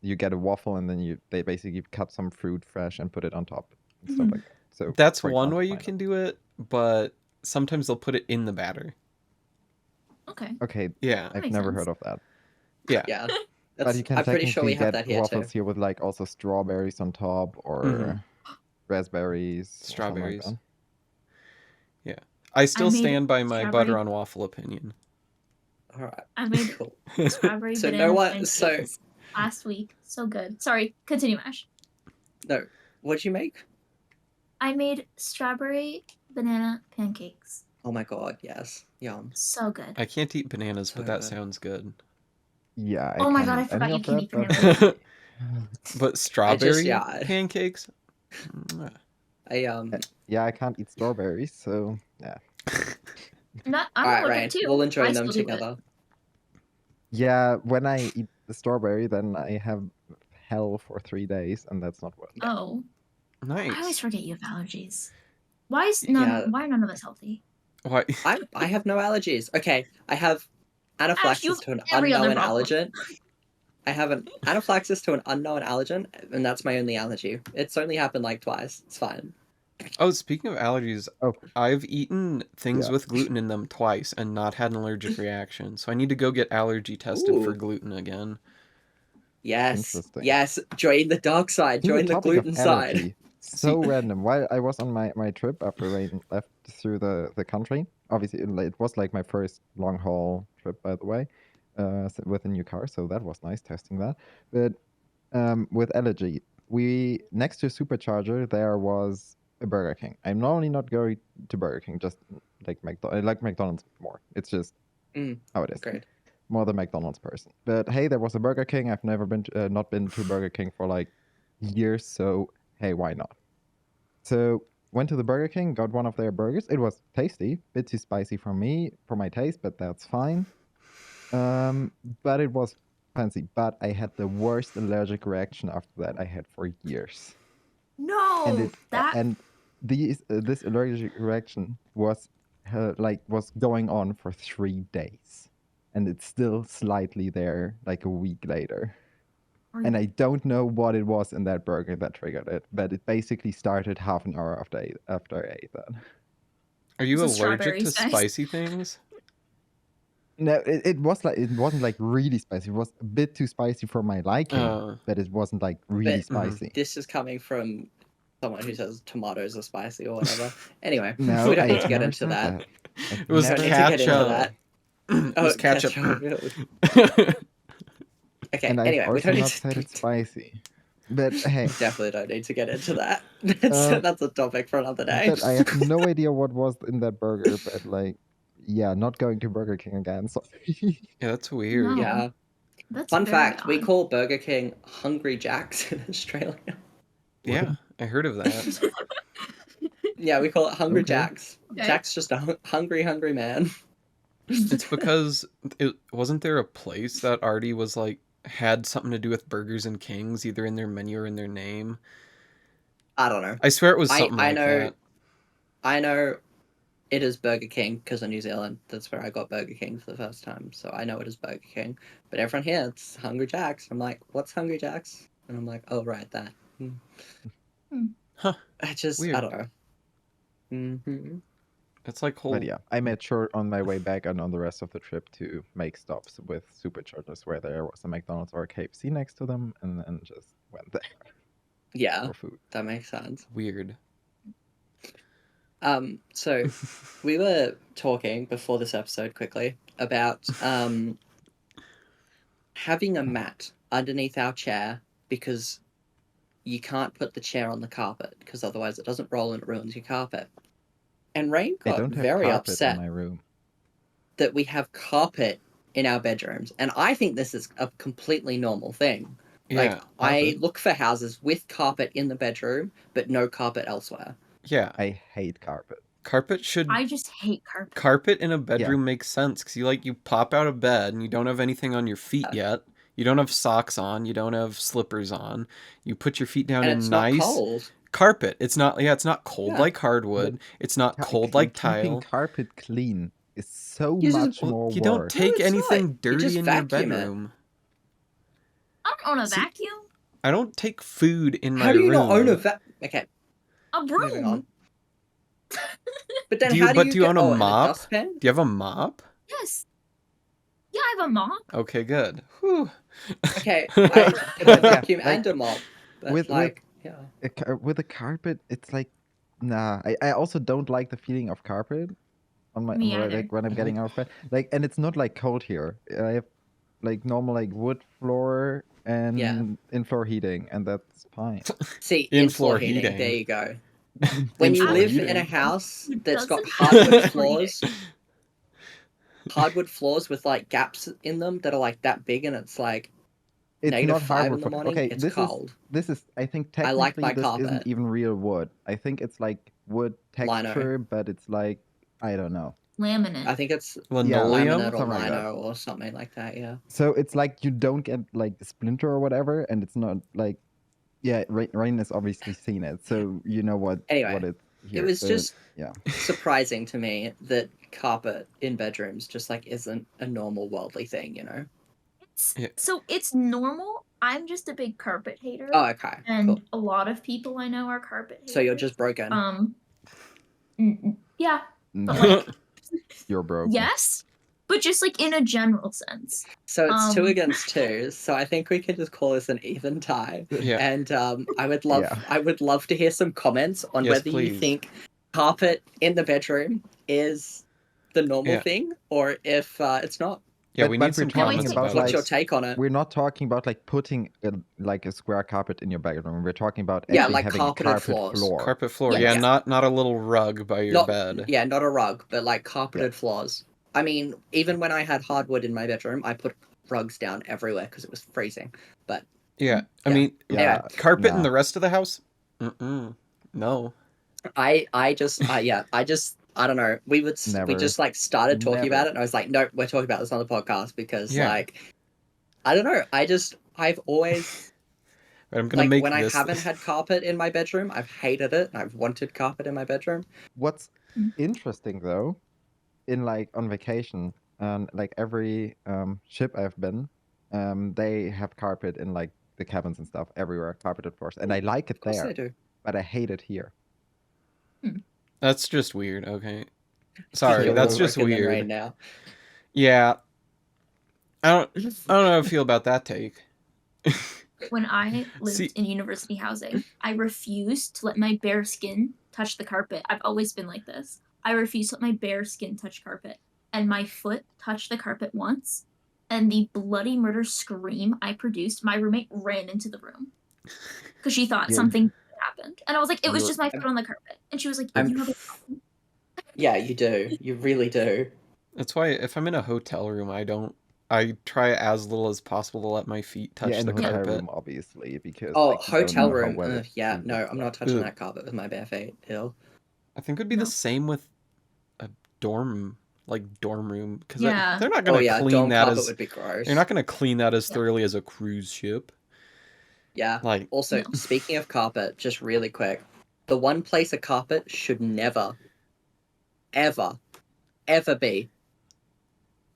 S4: you get a waffle and then they basically cut some fruit fresh and put it on top and stuff
S2: Mhm.
S4: like that. So
S3: That's
S4: for
S3: one
S4: example,
S3: way you
S4: pineapple.
S3: can do it, but sometimes they'll put it in the batter.
S2: Okay.
S4: Okay,
S3: Yeah,
S4: I've
S2: makes
S4: never
S2: sense.
S4: heard of that.
S3: yeah.
S1: Yeah,
S4: But you can
S1: I'm pretty sure
S4: technically
S1: we have
S4: get
S1: that here
S4: waffles
S1: too.
S4: here with like also strawberries on top or
S3: Mhm.
S4: raspberries, or something
S3: Strawberries.
S4: like
S3: Yeah, I still
S2: made
S3: stand by my butter
S2: strawberry-
S3: on waffle opinion.
S1: All right,
S2: I made
S1: cool.
S2: strawberry
S1: So
S2: banana
S1: no one.
S2: pancakes
S1: So
S2: last week. So good. Sorry, continue, Ash.
S1: no, what'd you make?
S2: I made strawberry banana pancakes.
S1: Oh my god, yes, yum.
S2: So good.
S3: I can't eat bananas, but
S1: So
S3: that
S1: good.
S3: sounds good.
S4: that. Yeah.
S2: Oh my God, I
S4: can't eat
S2: forgot
S4: any
S2: you
S4: of
S2: can't
S4: that,
S2: eat
S4: but-
S3: But strawberry
S1: yeah.
S3: pancakes? Mwah.
S4: yeah, I can't eat strawberries, so yeah.
S2: I'm
S1: All
S2: a
S1: right,
S2: little
S1: Ryan,
S2: bit too.
S1: we'll enjoy
S2: I
S1: them
S2: still do it.
S1: together.
S4: Yeah, when I eat the strawberry, then I have hell for 3 days, and that's not well.
S2: Oh, I always
S3: Nice.
S2: forget you have allergies. Why
S1: Yeah.
S2: are none of us healthy?
S3: Why?
S1: I have no allergies. Okay, I have
S2: Ash, you
S1: anaphylaxis
S2: have
S1: to an
S2: every other
S1: unknown
S2: problem.
S1: allergen. I have an anaphylaxis to an unknown allergen, and that's my only allergy. It's only happened like twice. It's fine.
S3: Oh, speaking of allergies,
S4: Oh.
S3: I've eaten things
S4: Yeah.
S3: with gluten in them twice and not had an allergic reaction. So I need to go get allergy tested for
S1: Ooh.
S3: gluten again.
S1: Yes,
S4: Interesting.
S1: yes. Join the dark side.
S4: To the
S1: Join the
S4: topic of
S1: gluten side.
S4: allergy, so random. While I was on my trip after Rain left through the country, obviously it was like my first long haul trip, by the way, with a new car, so that was nice testing that. But with allergy, we next to a supercharger there was a Burger King. I'm normally not going to Burger King, just like I like McDonald's more. It's just how it is.
S1: Great.
S4: More the McDonald's person. But hey, there was a Burger King. I've never been to, not been to Burger King for like years, so hey, why not? So went to the Burger King, got one of their burgers. It was tasty, bit too spicy for me, for my taste, but that's fine. But it was fancy. But I had the worst allergic reaction after that I had for years.
S2: No,
S4: And this allergic reaction was was going on for 3 days, and it's still slightly there like a week later. And I don't know what it was in that burger that triggered it, but it basically started half an hour after I ate that.
S3: Are you
S2: It's the
S3: allergic to
S2: strawberries, guys.
S3: spicy things?
S4: No, it wasn't like really spicy. It was a bit too spicy for my liking, but it wasn't like really
S1: But-
S4: spicy.
S1: This is coming from someone who says tomatoes are spicy or whatever. Anyway,
S4: No,
S1: we don't need
S4: I've
S1: to get
S4: never
S1: into
S4: said
S1: that.
S4: I've
S3: It was
S1: We don't
S4: never
S1: need to get into
S3: ketchup.
S1: that.
S3: It was
S1: Oh,
S3: ketchup.
S1: Okay,
S4: and I've
S1: anyway, we
S4: also
S1: don't need
S4: not
S1: to
S4: said it's spicy. But hey,
S1: definitely don't need to get into that.
S4: Um,
S1: That's a topic for another day.
S4: but I have no idea what was in that burger. But like, yeah, not going to Burger King again. Sorry.
S3: Yeah, that's weird.
S2: No.
S1: Yeah.
S2: That's
S1: Fun
S2: very
S1: fact: we
S2: odd.
S1: call Burger King Hungry Jacks in Australia.
S3: Yeah, I heard of that.
S1: Yeah, we call it Hungry
S4: Okay.
S1: Jacks.
S2: Okay.
S1: Jack's just a hungry man.
S3: It's because it wasn't there a place that already was like had something to do with Burgers and Kings, either in their menu or in their name.
S1: I don't know.
S3: I swear it was
S1: I
S3: something like
S1: know.
S3: that.
S1: I know it is Burger King because of New Zealand. That's where I got Burger King for the first time. So I know it is Burger King. But everyone here, it's Hungry Jacks. I'm like, what's Hungry Jacks? And I'm like, oh, right, that.
S3: Huh.
S1: I just,
S3: Weird.
S1: I don't know. Mm-hmm.
S3: It's like whole.
S4: But yeah, I made sure on my way back and on the rest of the trip to make stops with superchargers where there was a McDonald's or a KFC next to them, and then just went there
S1: Yeah,
S4: for food.
S1: that makes sense.
S3: Weird.
S1: So we were talking before this episode quickly about having a mat underneath our chair because you can't put the chair on the carpet because otherwise it doesn't roll and it ruins your carpet. And Rain
S4: I
S1: got
S4: don't have
S1: very
S4: carpet in
S1: upset
S4: my room.
S1: that we have carpet in our bedrooms, and I think this is a completely normal thing. Like,
S3: Yeah.
S1: I
S4: Carpet?
S1: look for houses with carpet in the bedroom, but no carpet elsewhere.
S3: Yeah.
S4: I hate carpet.
S3: Carpet should.
S2: I just hate carpet.
S3: Carpet in a bedroom makes sense because you pop out of bed and you don't have anything on your feet yet. You don't have socks on. You don't have slippers on. You put your feet down
S1: And
S3: in
S1: it's
S3: nice
S1: not cold.
S3: carpet. It's not. Yeah, it's not cold
S1: Yeah.
S3: like hardwood. It's not cold like
S4: Keeping
S3: tile.
S4: carpet clean is so
S1: You just-
S4: much more
S3: You don't
S4: work.
S3: take
S1: it's
S3: anything
S1: not. You
S3: dirty
S1: just
S3: in your
S1: vacuum it.
S3: bedroom.
S2: I don't own a
S3: See-
S2: vacuum.
S3: I don't take food in my
S1: How do you
S3: room.
S1: not own a Okay,
S2: A
S1: moving on.
S2: broom.
S1: But then
S3: Do you-
S1: how do
S3: but
S1: you
S3: do you
S1: get...
S3: own a
S1: Oh, and
S3: mop?
S1: dustpan?
S3: Do you have a mop?
S2: Yes. Yeah, I have a mop.
S3: Okay, good. Whew.
S1: Okay, I have a vacuum
S4: like,
S1: and a mop. But
S4: with-
S1: yeah.
S4: With a carpet, it's like, nah. I also don't like the feeling of carpet on my
S2: Me
S4: like
S2: either.
S4: when I'm getting out of bed. Like, and it's not like cold here. I have like normal like wood floor and in-floor heating, and that's fine.
S1: See,
S3: In-floor
S1: in-floor heating.
S3: heating.
S1: There you go. When you
S3: In-floor
S1: live
S3: heating.
S1: in a house
S2: It
S1: that's got
S2: doesn't
S1: hardwood
S2: have
S1: floors, hardwood floors with like gaps in them that are like that big, and it's like
S4: It's
S1: -5
S4: not
S1: in
S4: hardwood
S1: the
S4: floor.
S1: morning.
S4: Okay,
S1: It's
S4: this
S1: cold.
S4: is. I think
S1: I like
S4: technically
S1: my
S4: this isn't
S1: carpet.
S4: even real wood. I think it's like wood
S1: Lino.
S4: texture, but it's like, I don't know.
S2: Laminate.
S1: I think it's
S3: Linoleum?
S1: laminate or
S4: Something like that.
S1: lino or something like that. Yeah.
S4: So it's like you don't get like the splinter or whatever, and it's not like, yeah, Rain has obviously seen it, so you know what
S1: Anyway,
S4: it's here.
S1: It was
S4: but,
S1: just
S4: yeah.
S1: surprising to me that carpet in bedrooms just like isn't a normal worldly thing, you know?
S3: Yeah.
S2: So it's normal. I'm just a big carpet hater.
S1: Oh, okay.
S2: And
S1: Cool.
S2: a lot of people I know are carpet haters.
S1: So you're just broken.
S2: Yeah. But like,
S4: You're broken.
S2: yes, but just like in a general sense.
S1: So it's 2 against 2. So I think we can just call this an even tie.
S3: Yeah.
S1: And I would love to hear some comments on
S3: Yes,
S1: whether
S3: please.
S1: you think carpet in the bedroom is the normal
S3: Yeah.
S1: thing or if it's not.
S3: Yeah,
S4: But-
S3: we
S4: but
S3: need
S4: we're
S3: some
S4: talking
S3: comments
S4: about,
S3: about
S1: What's
S3: it.
S1: your take on it?
S4: We're not talking about like putting like a square carpet in your bedroom. We're talking about
S1: Yeah,
S4: actually
S1: like
S4: having
S1: carpeted
S4: carpet
S1: floors.
S4: floor.
S3: Carpet floor.
S2: Yes.
S3: Yeah,
S1: Yeah.
S3: not a little rug by your
S1: Not,
S3: bed.
S1: Yeah, not a rug, but like carpeted floors. I mean, even when I had hardwood in my bedroom, I put rugs down everywhere because it was freezing. But
S3: Yeah. I
S1: Yeah.
S3: mean,
S4: Yeah,
S3: carpet in
S4: no.
S3: the rest of the house? No.
S1: I just I don't know. We
S4: Never.
S1: just like started talking
S4: Never.
S1: about it, and I was like, nope, we're talking about this on the podcast because
S3: Yeah.
S1: like I don't know. I've always
S3: But I'm gonna
S1: like
S3: make
S1: when
S3: this.
S1: I haven't had carpet in my bedroom, I've hated it, and I've wanted carpet in my bedroom.
S4: What's interesting though, in like on vacation, like every ship I've been, they have carpet in like the cabins and stuff everywhere, carpeted floors, and I like it
S1: Of course
S4: there,
S1: they do.
S4: but I hate it here.
S3: That's just weird. Okay. Sorry,
S1: You're
S3: that's
S1: more
S3: just
S1: broken than
S3: weird.
S1: Rain now.
S3: Yeah. I don't know how I feel about that take.
S2: When I lived
S3: See-
S2: in university housing, I refused to let my bare skin touch the carpet. I've always been like this. I refused to let my bare skin touch carpet. And my foot touched the carpet once, and the bloody murder scream I produced, my roommate ran into the room. Because she thought
S4: Yeah.
S2: something happened. And I was like, it was
S4: You're-
S2: just my foot on the carpet. And she was like,
S1: I'm-
S2: you have a problem?
S1: Yeah, you do. You really do.
S3: That's why if I'm in a hotel room, I try as little as possible to let my feet touch
S4: yeah, in
S3: the
S4: a hotel
S3: carpet.
S4: room, obviously, because
S1: Oh,
S4: like, you don't
S1: hotel
S4: know how
S1: room.
S4: well it
S1: Yeah,
S4: is
S1: no,
S4: and
S1: I'm not
S4: stuff.
S1: touching
S3: Ugh.
S1: that carpet with my bare feet. Ew.
S3: I think it would be
S2: No.
S3: the same with a dorm room because
S2: Yeah.
S3: they're not
S1: Oh
S3: gonna
S1: yeah,
S3: clean
S1: dorm
S3: that
S1: carpet
S3: as
S1: would be gross.
S3: they're not gonna clean that as
S2: Yeah.
S3: thoroughly as a cruise ship.
S1: Yeah.
S3: Like
S1: Also,
S2: No.
S1: speaking of carpet, just really quick, the one place a carpet should never, ever, ever be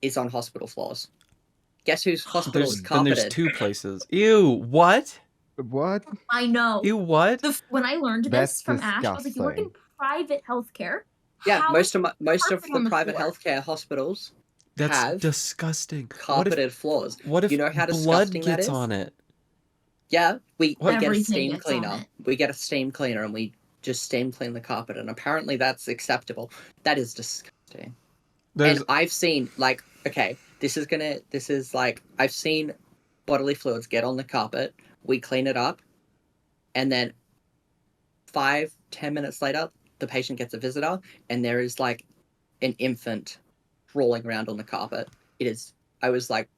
S1: is on hospital floors. Guess whose hospital is
S3: then there's
S1: carpeted?
S3: 2 places. Ew, what?
S4: What?
S2: I know.
S3: Ew, what?
S2: When I learned
S4: That's
S2: this from Ash, I was like, you work in
S4: disgusting.
S2: private healthcare?
S1: Yeah,
S2: How
S1: most of
S2: carpet
S1: the
S2: on the
S1: private
S2: floor?
S1: healthcare hospitals
S3: That's
S1: have
S3: disgusting.
S1: carpeted floors.
S3: What if
S1: You know how
S3: blood
S1: disgusting that
S3: gets
S1: is?
S3: on it?
S1: Yeah, we get a
S2: Everything
S1: steam
S2: gets on
S1: cleaner.
S2: it.
S1: We get a steam cleaner and we just steam clean the carpet, and apparently that's acceptable. That is disgusting.
S3: There's
S1: And I've seen like, okay, this is like I've seen bodily fluids get on the carpet. We clean it up, and then 5-10 minutes later, the patient gets a visitor, and there is like an infant rolling around on the carpet. It is. I was like,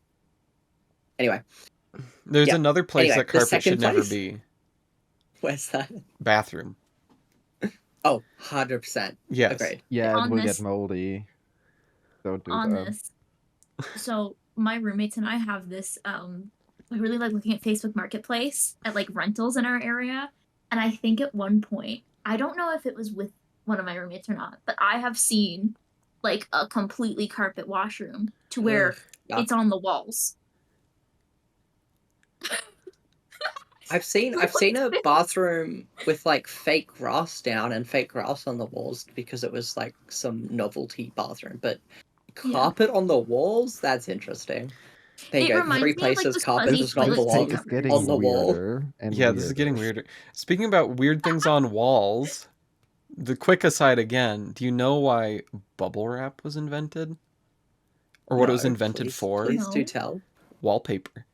S1: anyway.
S3: There's
S1: Yeah.
S3: another place
S1: Anyway,
S3: that
S1: the
S3: carpet
S1: second
S3: should never
S1: place?
S3: be.
S1: Where's that?
S3: Bathroom.
S1: Oh, 100%.
S3: Yes.
S1: Agreed.
S4: Yeah, it
S2: On
S4: will
S2: this-
S4: get moldy. Don't do
S2: on
S4: that.
S2: this. So my roommates and I have this. We really like looking at Facebook Marketplace at like rentals in our area, and I think at one point, I don't know if it was with one of my roommates or not, but I have seen like a completely carpet washroom to where
S1: Ugh, yuck.
S2: it's on the walls.
S1: I've seen a bathroom with like fake grass down and fake grass on the walls because it was like some novelty bathroom, but carpet on the walls? That's interesting. There you
S2: It
S1: go.
S2: reminds
S1: 3
S2: me of, like,
S1: places
S2: those
S1: carpet
S2: fuzzy
S1: does not
S2: toilet
S4: This
S1: belong
S4: take
S2: seat
S4: is getting
S1: on the wall.
S4: weirder and
S3: Yeah, this is getting weirder. Speaking about weird things on walls, the quick aside again, do you know why bubble wrap was invented? Or what it was
S1: No,
S3: invented
S1: please,
S3: for?
S1: Please do
S2: No.
S1: tell.
S3: Wallpaper.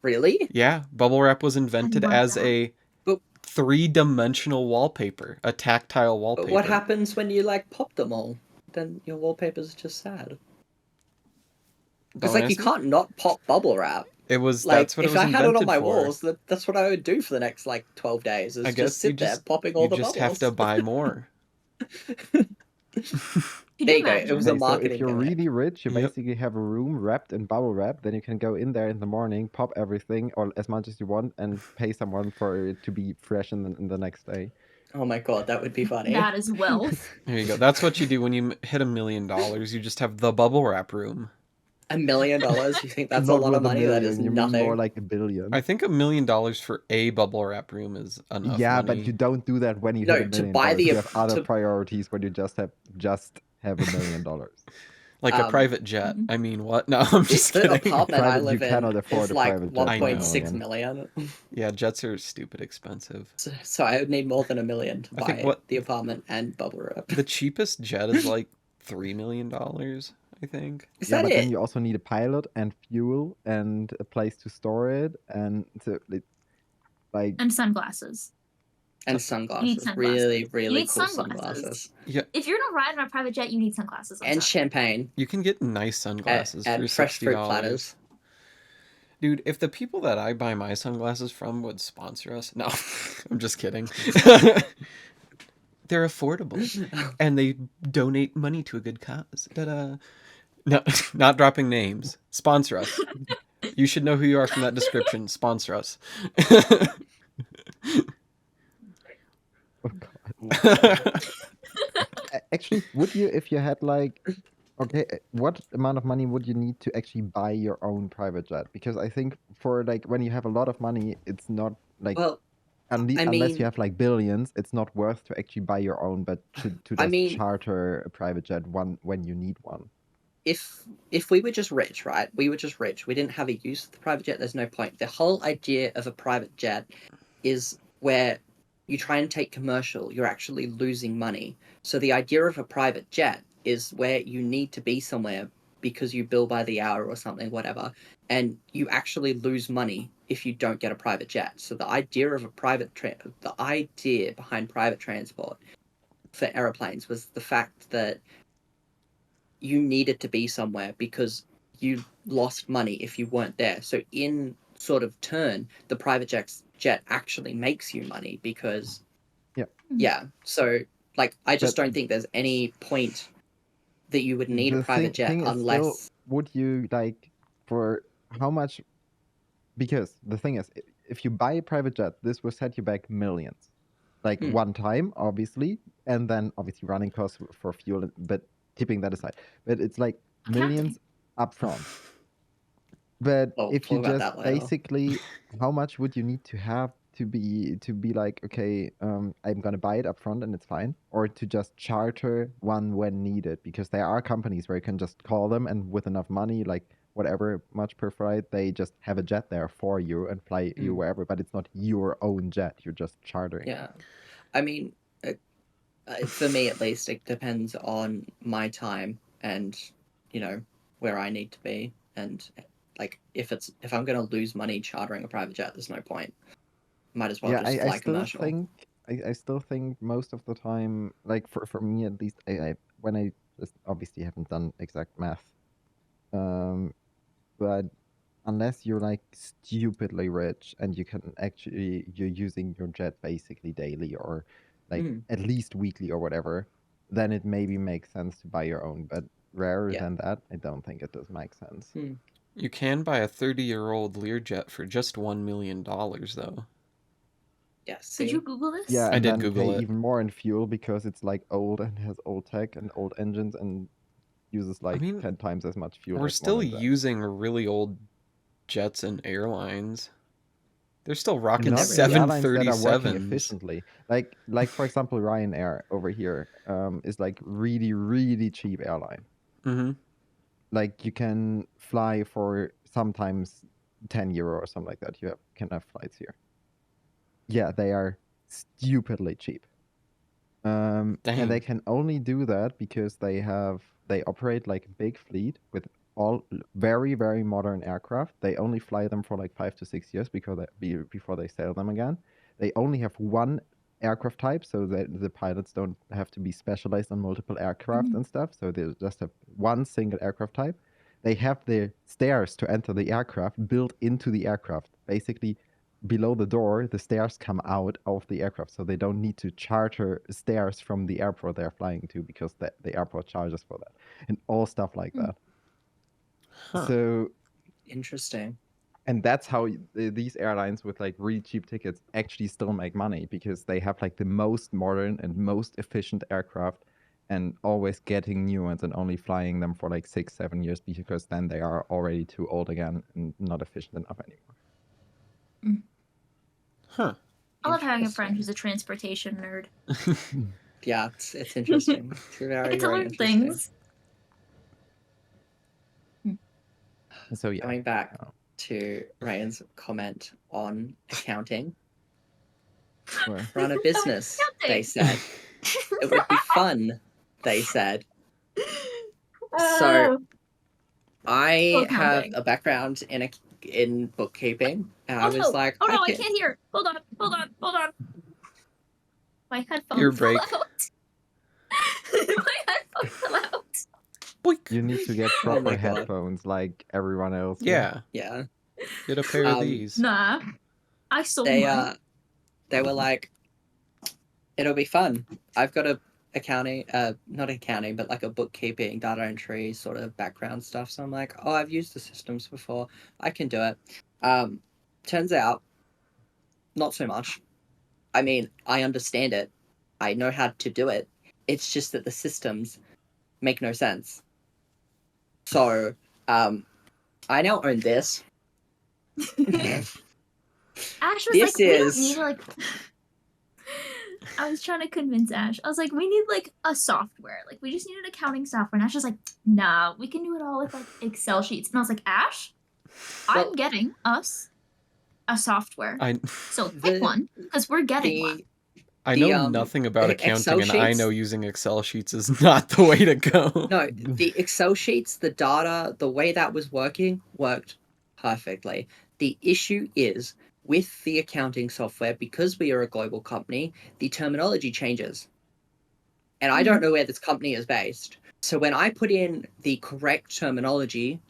S1: Really?
S3: Yeah, bubble wrap was invented
S2: love
S3: as
S2: that.
S3: a
S1: But-
S3: 3-dimensional wallpaper, a tactile wallpaper.
S1: But what happens when you like pop them all? Then your wallpaper's just sad. Because
S3: Don't
S1: like you
S3: ask me.
S1: can't not pop bubble wrap.
S3: It was
S1: Like
S3: that's what it
S1: if
S3: was
S1: I had it on
S3: invented
S1: my
S3: for.
S1: walls, that's what I would do for the next like 12 days. Is
S3: I guess
S1: just sit there popping all
S3: you
S1: the
S3: just
S1: bubbles.
S3: have to buy more.
S2: Could
S1: There
S2: you
S1: you go. It was
S2: imagine?
S1: a
S4: Okay, so
S1: marketing
S4: if you're
S1: gimmick.
S4: really rich, you
S3: Yep.
S4: basically have a room wrapped in bubble wrap. Then you can go in there in the morning, pop everything or as much as you want, and pay someone for it to be fresh in the next day.
S1: Oh my god, that would be funny.
S2: That is wealth.
S3: There you go. That's what you do when you hit $1 million. You just have the bubble wrap room.
S1: $1 million? You think that's a
S4: Not
S1: lot of
S4: with
S1: money? That is
S4: million, you mean
S1: nothing.
S4: more like $1 billion.
S3: I think $1 million for a bubble wrap room is enough
S4: Yeah,
S3: money.
S4: but you don't do that when you
S1: No,
S4: hit $1
S1: to
S4: million.
S1: buy the-
S4: You have other
S1: to-
S4: priorities when you just have $1 million.
S3: Like a private jet.
S2: Mhm.
S3: I mean, what? No, I'm just
S1: The
S3: kidding.
S1: apartment I
S4: Private, you
S1: live
S4: cannot
S1: in
S4: afford
S1: is
S4: a
S1: like
S4: private jet for $1
S1: 1.6
S4: million.
S1: million.
S3: Yeah, jets are stupid expensive.
S1: So I would need more than $1 million to
S3: I think
S1: buy the apartment and bubble wrap.
S3: The cheapest jet is like $3 million, I think.
S1: Is
S4: Yeah,
S1: that
S4: but
S1: it?
S4: then you also need a pilot and fuel and a place to store it, and so like
S2: And sunglasses.
S1: And
S2: You
S1: sunglasses.
S2: need sunglasses.
S1: Really,
S2: You
S1: really
S2: need
S1: cool
S2: sunglasses.
S1: sunglasses.
S3: Yeah,
S2: If you're gonna ride on a private jet, you need sunglasses. I'm
S1: And
S2: sorry.
S1: champagne.
S3: you can get nice sunglasses
S1: And
S3: for
S1: fresh fruit
S3: $60.
S1: platters.
S3: Dude, if the people that I buy my sunglasses from would sponsor us, no, I'm just kidding. They're affordable, and they donate money to a good cause. No, not dropping names. Sponsor us. You should know who you are from that description. Sponsor us.
S4: oh god. Actually, would you, if you had like, okay, what amount of money would you need to actually buy your own private jet? Because I think for like when you have a lot of money, it's not like
S1: Well,
S4: unless
S1: mean-
S4: you have like billions, it's not worth to actually buy your own, but to
S1: I
S4: just
S1: mean-
S4: charter a private jet when you need one.
S1: if we were just rich, right? We were just rich. We didn't have a use of the private jet. There's no point. The whole idea of a private jet is where you try and take commercial, you're actually losing money. So the idea of a private jet is where you need to be somewhere because you bill by the hour or something, whatever, and you actually lose money if you don't get a private jet. So the idea of the idea behind private transport for airplanes was the fact that you needed to be somewhere because you lost money if you weren't there. So in sort of turn, the private jet actually makes you money because yeah. So like I just
S4: But-
S1: don't think there's any point that you would need a
S4: The
S1: private jet
S4: thing is
S1: unless
S4: still, would you like for how much? Because the thing is, if you buy a private jet, this will set you back millions, like
S1: Hmm.
S4: one time, obviously, and then obviously running costs for fuel. But tipping that aside, but it's like millions upfront. But
S1: Well,
S4: if
S1: we'll
S4: you
S1: talk about
S4: just
S1: that later.
S4: basically, how much would you need to have to be like, okay, I'm gonna buy it upfront and it's fine, or to just charter one when needed? Because there are companies where you can just call them and with enough money, like whatever much per flight, they just have a jet there for you and fly you wherever. But it's not your own jet; you're just chartering.
S1: Yeah, I mean, for me at least, it depends on my time and where I need to be, and like if I'm gonna lose money chartering a private jet, there's no point. might as well
S4: Yeah,
S1: just
S4: I
S1: fly
S4: still
S1: commercial.
S4: think I still think most of the time, like for me at least, I when I just obviously haven't done exact math, but unless you're like stupidly rich and you can actually you're using your jet basically daily or like at least weekly or whatever, then it maybe makes sense to buy your own. But rarer
S1: Yeah.
S4: than that, I don't think it does make sense.
S3: You can buy a 30-year-old Learjet for just $1 million, though.
S1: Yeah.
S2: Did
S1: See?
S2: you Google this?
S4: Yeah,
S3: I
S4: and
S3: did
S4: then
S3: Google
S4: pay
S3: it.
S4: even more in fuel because it's like old and has old tech and old engines and uses like
S3: mean,
S4: 10 times as much fuel
S3: We're
S4: as
S3: still
S4: modern jets.
S3: using really old jets and airlines. They're still rocking
S4: Not the airlines that are working
S3: 737s.
S4: efficiently. Like for example, Ryanair over here is like really cheap airline.
S3: Mm-hmm.
S4: Like you can fly for sometimes €10 or something like that. Can have flights here. Yeah, they are stupidly cheap. And
S3: Dang.
S4: they can only do that because they operate like a big fleet with all very modern aircraft. They only fly them for like 5 to 6 years before they sell them again. They only have one aircraft type, so that the pilots don't have to be specialized on multiple aircraft and stuff. So they just have one single aircraft type. They have the stairs to enter the aircraft built into the aircraft. Basically, below the door, the stairs come out of the aircraft, so they don't need to charter stairs from the airport they're flying to because the airport charges for that, and all stuff like that.
S3: Huh.
S4: So,
S1: Interesting.
S4: and that's how these airlines with like really cheap tickets actually still make money because they have like the most modern and most efficient aircraft and always getting new ones and only flying them for like 6-7 years because then they are already too old again and not efficient enough anymore.
S3: Huh.
S2: I love having a friend who's a transportation nerd.
S1: Yeah, it's interesting. It's very,
S2: I get to
S1: very
S2: learn
S1: interesting.
S2: things.
S4: So yeah.
S1: Going back to Ryan's comment on accounting.
S4: Where?
S1: Run a business, they said. It would be fun, they said. So I have a background in bookkeeping, and I was like,
S2: oh no, I can't hear. Hold on. My headphones
S3: Ear
S2: fell
S3: break.
S2: out. My headphones fell out.
S3: Boink.
S4: You need to get
S1: Oh my
S4: proper
S1: God.
S4: headphones like everyone else.
S3: Yeah.
S1: Yeah.
S3: Get a pair of these.
S2: Nah, I sold mine.
S1: They were like, it'll be fun. I've got a accounting, not accounting, but like a bookkeeping, data entry sort of background stuff. So I'm like, oh, I've used the systems before. I can do it. Turns out, not so much. I mean, I understand it. I know how to do it. It's just that the systems make no sense. So, I now own this.
S2: Ash was
S1: This
S2: like, we don't
S1: is-
S2: need like. I was trying to convince Ash. I was like, we need like a software. Like, we just need an accounting software. And Ash was like, nah, we can do it all with like Excel sheets. And I was like, Ash, I'm getting us a software. So pick one, because we're getting one.
S3: I know nothing about accounting, and I know using Excel sheets is not the way to go.
S1: No, the Excel sheets, the data, the way that was working worked perfectly. The issue is with the accounting software, because we are a global company, the terminology changes. And I don't know where this company is based. So when I put in the correct terminology,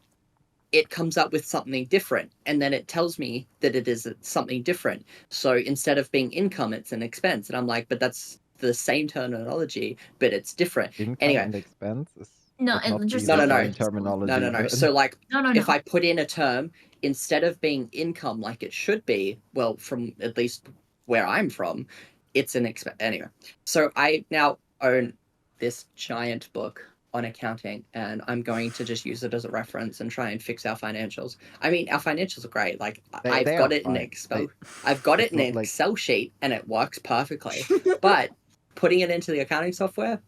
S1: it comes up with something different. And then it tells me that it is something different. So instead of being income, it's an expense. And I'm like, but that's the same terminology, but it's different.
S4: Income and expense is
S2: no,
S4: not
S2: just
S4: the
S1: no.
S4: same terminology.
S1: No. So like,
S2: no.
S1: if I put in a term, instead of being income like it should be, well, from at least where I'm from, it's an expense. Anyway, so I now own this giant book on accounting, and I'm going to just use it as a reference and try and fix our financials. I mean, our financials are great. Like, I've got it in Excel. I've got it in an Excel sheet, and it works perfectly. But putting it into the accounting software,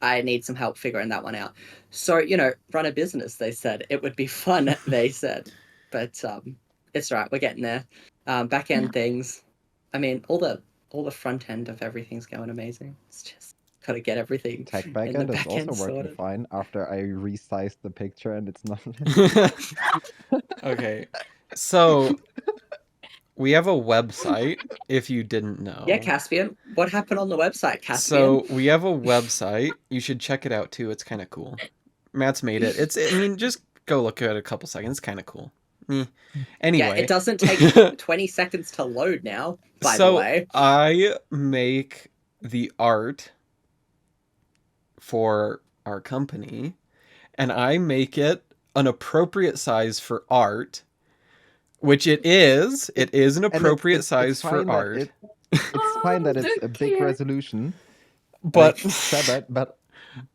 S1: I need some help figuring that one out. So, run a business, they said. It would be fun, they said. But it's all right. We're getting there. Back end things. I mean, all the front end of everything's going amazing. It's just got to get everything.
S4: Tech
S1: in
S4: backend
S1: the
S4: is
S1: back
S4: also
S1: end
S4: working
S1: sorted.
S4: fine after I resized the picture and it's not.
S3: Okay. So We have a website, if you didn't know.
S1: Yeah, Caspian. What happened on the website, Caspian?
S3: So we have a website. You should check it out too. It's kind of cool. Matt's made it. I mean, just go look at it a couple seconds. It's kind of cool. Anyway.
S1: Yeah, it doesn't take 20 seconds to load now, by the way.
S3: I make the art for our company, and I make it an appropriate size for art, which it is. It is an appropriate size for art.
S4: It's fine that it's a big resolution.
S3: But
S4: said that, but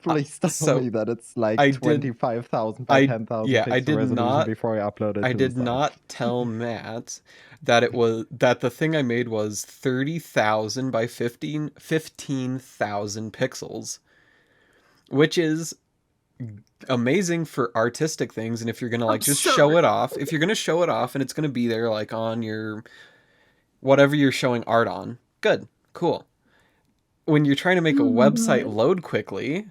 S4: please tell me that it's like 25,000 by 10,000 pixel resolution before I upload it.
S3: I did not tell Matt that the thing I made was 30,000 by 15,000 pixels, which is amazing for artistic things. And if you're gonna show it off, and it's gonna be there like on your whatever you're showing art on, good, cool. When you're trying to make a website load quickly,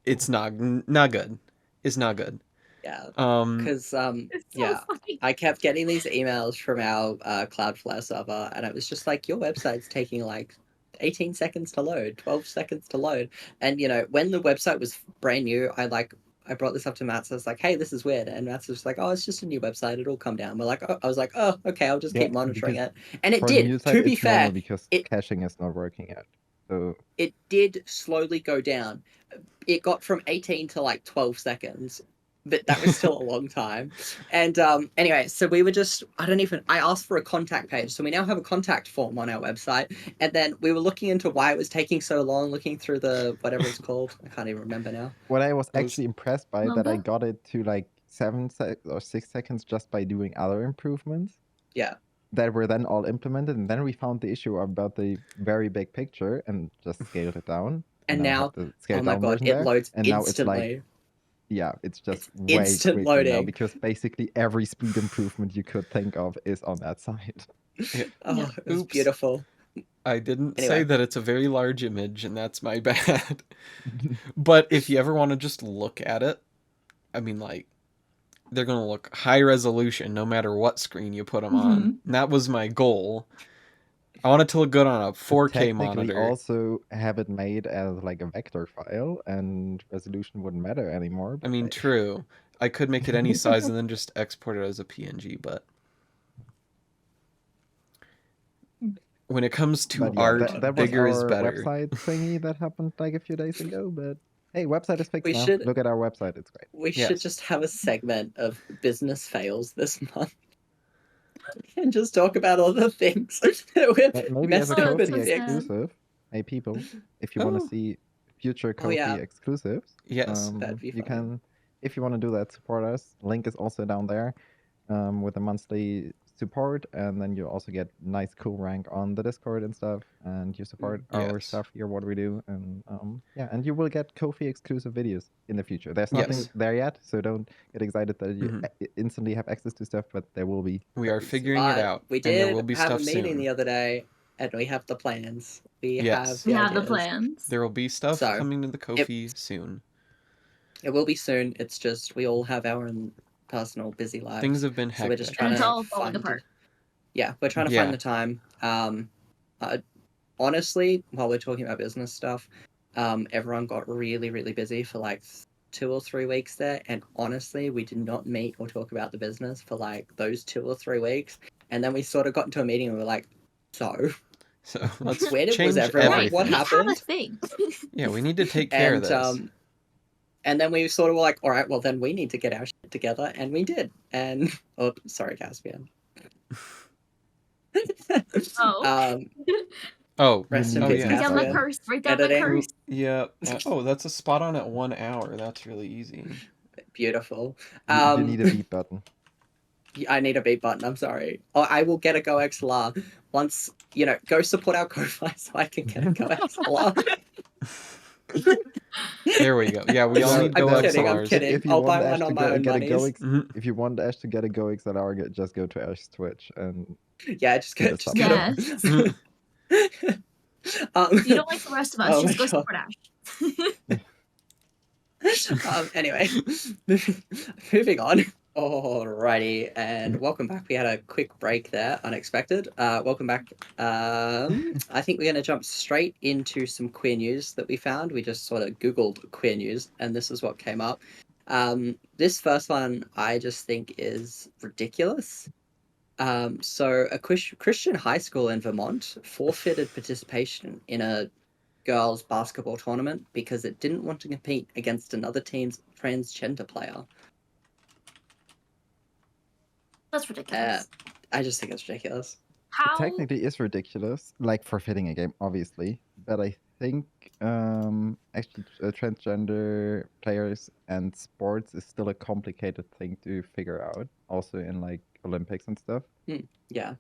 S3: it's not good. It's not good.
S1: Yeah. Because I kept getting these emails from our Cloudflare server, and it was just like, your website's taking like 18 seconds to load, 12 seconds to load. And when the website was brand new, I brought this up to Matt, so I was like, hey, this is weird. And Matt's just like, oh, it's just a new website, it'll come down. I was like, oh, okay, I'll just keep monitoring it. And it did, to be fair.
S4: Because caching is not working yet. So
S1: it did slowly go down. It got from 18 to like 12 seconds, but that was still a long time. And anyway, so we were just, I asked for a contact page. So we now have a contact form on our website. And then we were looking into why it was taking so long, looking through the, whatever it's called. I can't even remember now.
S4: What I was actually impressed by, that I got it to like 7 or 6 seconds just by doing other improvements.
S1: Yeah.
S4: That were then all implemented, and then we found the issue about the very big picture and just scaled it down.
S1: And now, oh my god, it loads instantly.
S4: Now it's like, it's just way
S1: instant
S4: quicker
S1: loading
S4: now, because basically every speed improvement you could think of is on that site.
S1: Oh, it was beautiful.
S3: I didn't say that it's a very large image, and that's my bad. But if you ever want to just look at it, I mean, like, they're going to look high resolution no matter what screen you put them on. And that was my goal. I want it to look good on a 4K monitor.
S4: Also have it made as like a vector file, and resolution wouldn't matter anymore.
S3: I mean, true. I could make it any size and then just export it as a PNG, but when it comes to art, bigger is better.
S4: Website thingy that happened like a few days ago, but hey, website is fixed now. Look at our website, it's great.
S1: We should just have a segment of business fails this month. And just talk about all the things that we've
S4: maybe as a Ko-fi exclusive. Hey people, if you want to see future Ko-fi exclusives, you can, if you want to do that, support us. Link is also down there with a monthly support, and then you also get nice cool rank on the Discord and stuff, and you support our stuff here, what we do, and and you will get Ko-fi exclusive videos in the future. There's nothing there yet, so don't get excited that you instantly have access to stuff, but there will be.
S3: We are figuring it out.
S1: We did there will be have stuff a meeting soon. The other day, and we have the plans. We have
S2: the plans.
S3: There will be stuff coming to the Ko-fi soon.
S1: It will be soon. It's just we all have our own personal busy lives.
S3: Things have been hectic.
S1: So we're just trying to find apart. Yeah, we're trying to find the time. Honestly, while we're talking about business stuff, everyone got really, really busy for like 2 or 3 weeks there, and honestly, we did not meet or talk about the business for like those 2 or 3 weeks, and then we sort of got into a meeting and we were like, so
S3: let's
S1: where
S3: change
S1: was everyone?
S3: Everything.
S1: What happened?
S2: Have a thing.
S3: Yeah, we need to take care of this.
S1: And then we sort of were like, all right, well, then we need to get our shit together. And we did. And, oh, sorry, Caspian. Rest in peace,
S2: Break down my purse. Break down my purse.
S3: Yeah. Oh, that's a spot on at 1 hour. That's really easy.
S1: Beautiful.
S4: You need a beat button.
S1: I need a beat button. I'm sorry. Oh, I will get a Go XLR once, go support our Ko-fi so I can get a Go XLR.
S3: There we go. Yeah, we all need Go XLRs.
S1: I'm kidding. I'll buy one on my own money.
S4: If you want Ash to get a Go XLR, just go to Ash's Twitch and
S1: just go.
S2: Yes. If you don't like the rest of us, just go support Ash.
S1: Anyway, moving on. Alrighty, and welcome back. We had a quick break there, unexpected. Welcome back. I think we're going to jump straight into some queer news that we found. We just sort of Googled queer news, and this is what came up. This first one I just think is ridiculous. So a Christian high school in Vermont forfeited participation in a girls' basketball tournament because it didn't want to compete against another team's transgender player.
S2: That's ridiculous.
S1: I just think it's ridiculous.
S2: How?
S4: It technically is ridiculous, like forfeiting a game, obviously. But I think actually transgender players and sports is still a complicated thing to figure out, also in like Olympics and stuff.
S1: Yeah.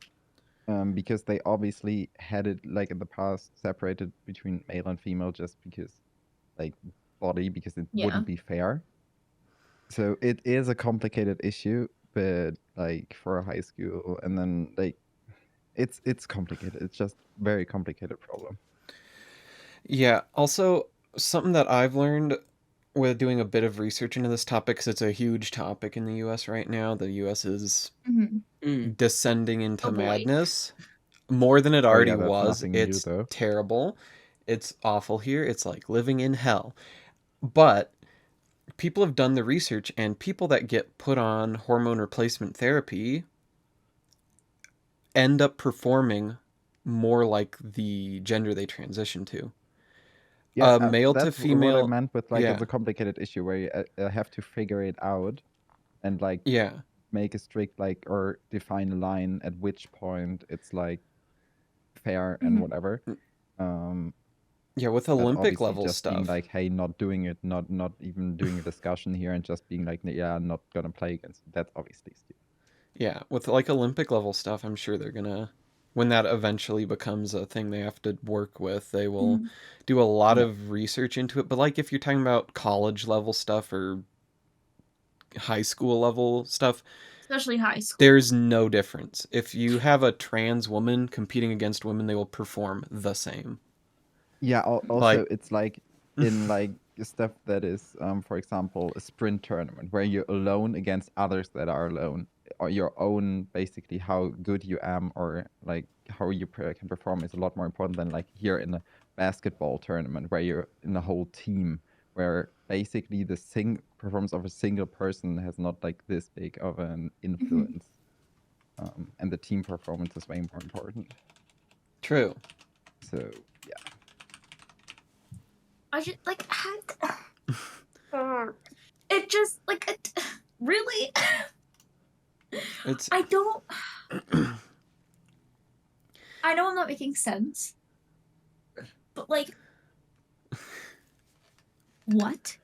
S4: Because they obviously had it like in the past separated between male and female just because like body, because it
S2: Yeah.
S4: wouldn't be fair. So it is a complicated issue, but like for a high school, and then like it's complicated. It's just very complicated problem.
S3: Yeah. Also, something that I've learned with doing a bit of research into this topic, because it's a huge topic in the U.S. right now. The U.S. is descending into madness more than it
S4: Oh
S3: already
S4: yeah, that's
S3: was.
S4: nothing new
S3: It's
S4: though.
S3: terrible. It's awful here. It's like living in hell. But people have done the research, and people that get put on hormone replacement therapy end up performing more like the gender they transition to.
S4: Yeah,
S3: Male to
S4: that's
S3: female.
S4: what I meant with like
S3: yeah.
S4: it's a complicated issue where you have to figure it out and like
S3: Yeah.
S4: make a strict like or define a line at which point it's like fair and whatever.
S3: Yeah, with
S4: But
S3: Olympic
S4: obviously
S3: level
S4: just being
S3: stuff.
S4: like, hey, not doing it, not even doing a discussion here, and just being like, yeah, I'm not gonna play against. That's obviously stupid.
S3: Yeah, with like Olympic level stuff, I'm sure they're gonna, when that eventually becomes a thing they have to work with, they will do a lot of research into it. But like if you're talking about college level stuff or high school level stuff,
S2: Especially high school,
S3: there's no difference. If you have a trans woman competing against women, they will perform the same.
S4: Yeah. Also,
S3: Like-
S4: it's like in like stuff that is, for example, a sprint tournament where you're alone against others that are alone, or your own basically how good you am or like how you can perform is a lot more important than like here in a basketball tournament where you're in a whole team where basically the performance of a single person has not like this big of an influence, and the team performance is way more important.
S3: True.
S4: So yeah.
S2: I just like it just like really.
S3: It's.
S2: I don't. I know I'm not making sense, but like, what?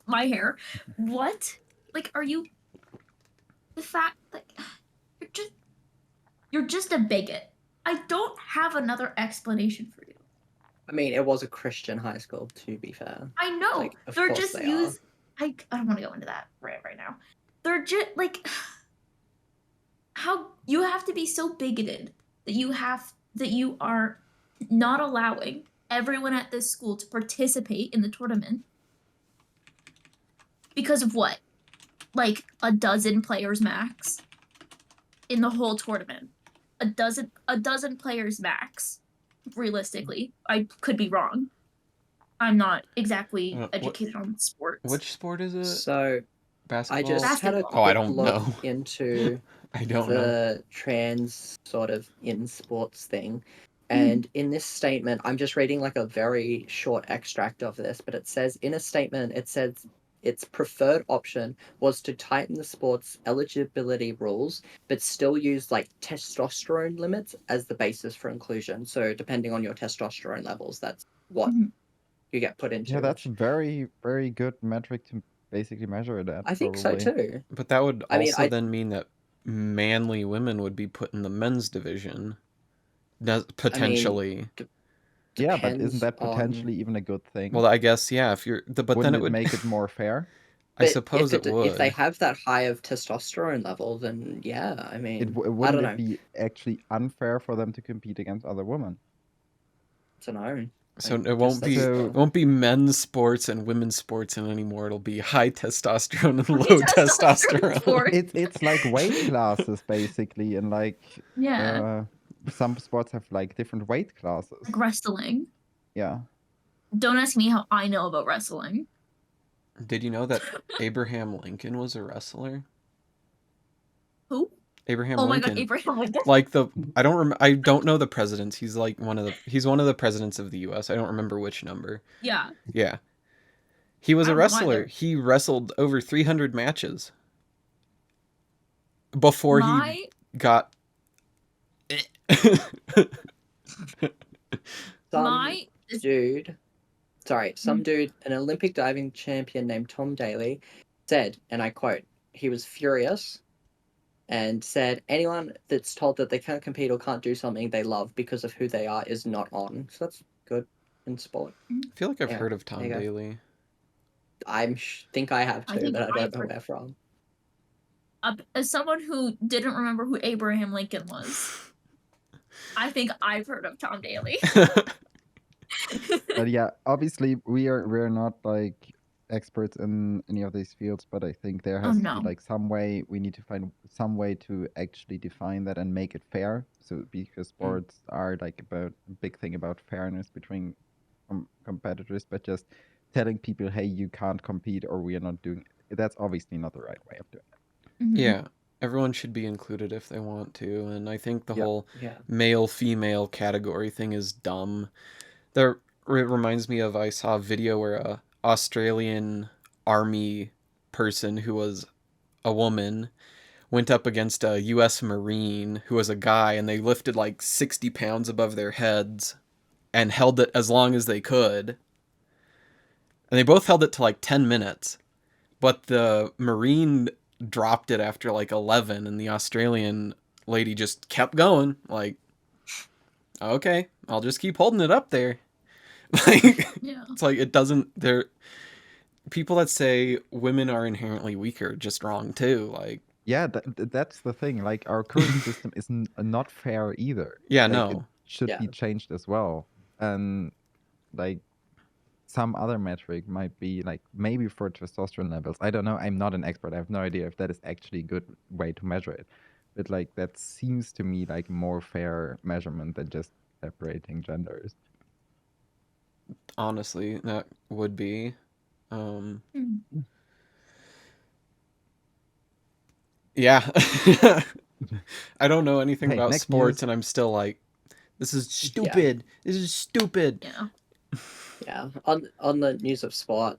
S2: My hair? What? Like, are you? The fact like you're just a bigot. I don't have another explanation for you.
S1: I mean, it was a Christian high school, to be fair.
S2: I know.
S1: Like, of
S2: They're
S1: course
S2: just
S1: they
S2: use. I don't want to go into that right now. They're just like how you have to be so bigoted that you are not allowing everyone at this school to participate in the tournament because of what? Like a dozen players max in the whole tournament. A dozen players max. Realistically, I could be wrong. I'm not exactly educated on sports.
S3: Which sport is it?
S1: So
S3: Basketball.
S1: I just had a
S2: Basketball.
S1: quick
S3: Oh, I don't
S1: look
S3: know.
S1: into
S3: I don't know.
S1: the trans sort of in sports thing. And in this statement, I'm just reading like a very short extract of this, but it says in a statement, it says its preferred option was to tighten the sport's eligibility rules, but still use like testosterone limits as the basis for inclusion. So depending on your testosterone levels, that's what you get put into.
S4: Yeah, that's a very, very good metric to basically measure that.
S1: I think so too.
S3: But that would
S1: I mean,
S3: also then mean that manly women would be put in the men's division. Potentially.
S4: Yeah, but isn't that
S1: on-
S4: potentially even a good thing?
S3: Well, I guess, yeah, if you're but
S4: Wouldn't
S3: then
S4: it
S3: it would
S4: make it more fair?
S3: I suppose it would.
S1: If they have that high of testosterone level, then yeah, I mean, I don't
S4: Wouldn't
S1: know.
S4: it be actually unfair for them to compete against other women?
S1: I don't know.
S3: So
S1: Like,
S3: it won't be
S4: So-
S3: it won't be men's sports and women's sports anymore. It'll be high testosterone and low testosterone.
S2: sport.
S4: It's like weight classes basically, and like
S2: Yeah,
S4: some sports have like different weight classes.
S2: like wrestling.
S4: Yeah.
S2: Don't ask me how I know about wrestling.
S3: Did you know that Abraham Lincoln was a wrestler?
S2: Who?
S3: Abraham
S2: Oh my
S3: Lincoln.
S2: god, Abraham Lincoln.
S3: Like I don't know the presidents. He's like one of the presidents of the US. I don't remember which number.
S2: Yeah.
S3: Yeah. He was
S2: I
S3: a
S2: don't know
S3: wrestler.
S2: either.
S3: He wrestled over 300 matches before he got
S2: My
S1: some dude, an Olympic diving champion named Tom Daly, said, and I quote, he was furious and said, anyone that's told that they can't compete or can't do something they love because of who they are is not on. So that's good in sport.
S3: I feel like I've
S1: Yeah,
S3: heard of Tom
S1: there you go.
S3: Daly.
S1: think I have
S2: I
S1: too,
S2: think
S1: but I
S2: I've
S1: don't know
S2: heard-
S1: where from.
S2: As someone who didn't remember who Abraham Lincoln was, I think I've heard of Tom Daly.
S4: But yeah, obviously we're not like experts in any of these fields, but I think there has to
S2: no.
S4: be like some way, we need to find some way to actually define that and make it fair. So because sports are like about a big thing about fairness between competitors, but just telling people, hey, you can't compete or we are not doing that's obviously not the right way of doing it.
S3: Yeah, everyone should be included if they want to, and I think the whole
S1: Yeah.
S3: male-female category thing is dumb. It reminds me of, I saw a video where a Australian army person who was a woman went up against a US Marine who was a guy, and they lifted like 60 pounds above their heads and held it as long as they could. And they both held it to like 10 minutes. But the Marine dropped it after like 11, and the Australian lady just kept going. Like, okay, I'll just keep holding it up there. Like,
S2: Yeah.
S3: it's like it doesn't. There, people that say women are inherently weaker are just wrong too. Like,
S4: yeah, that's the thing. Like our current system is not fair either.
S3: Yeah,
S4: like,
S3: no.
S4: It should be changed as well. And like some other metric might be like maybe for testosterone levels. I don't know. I'm not an expert. I have no idea if that is actually a good way to measure it. But like that seems to me like more fair measurement than just separating genders.
S3: Honestly, that would be. Yeah. I don't know anything
S4: Hey,
S3: about
S4: next
S3: sports,
S4: news.
S3: and I'm still like, this is stupid. This is stupid.
S2: Yeah.
S1: Yeah. On the news of sport,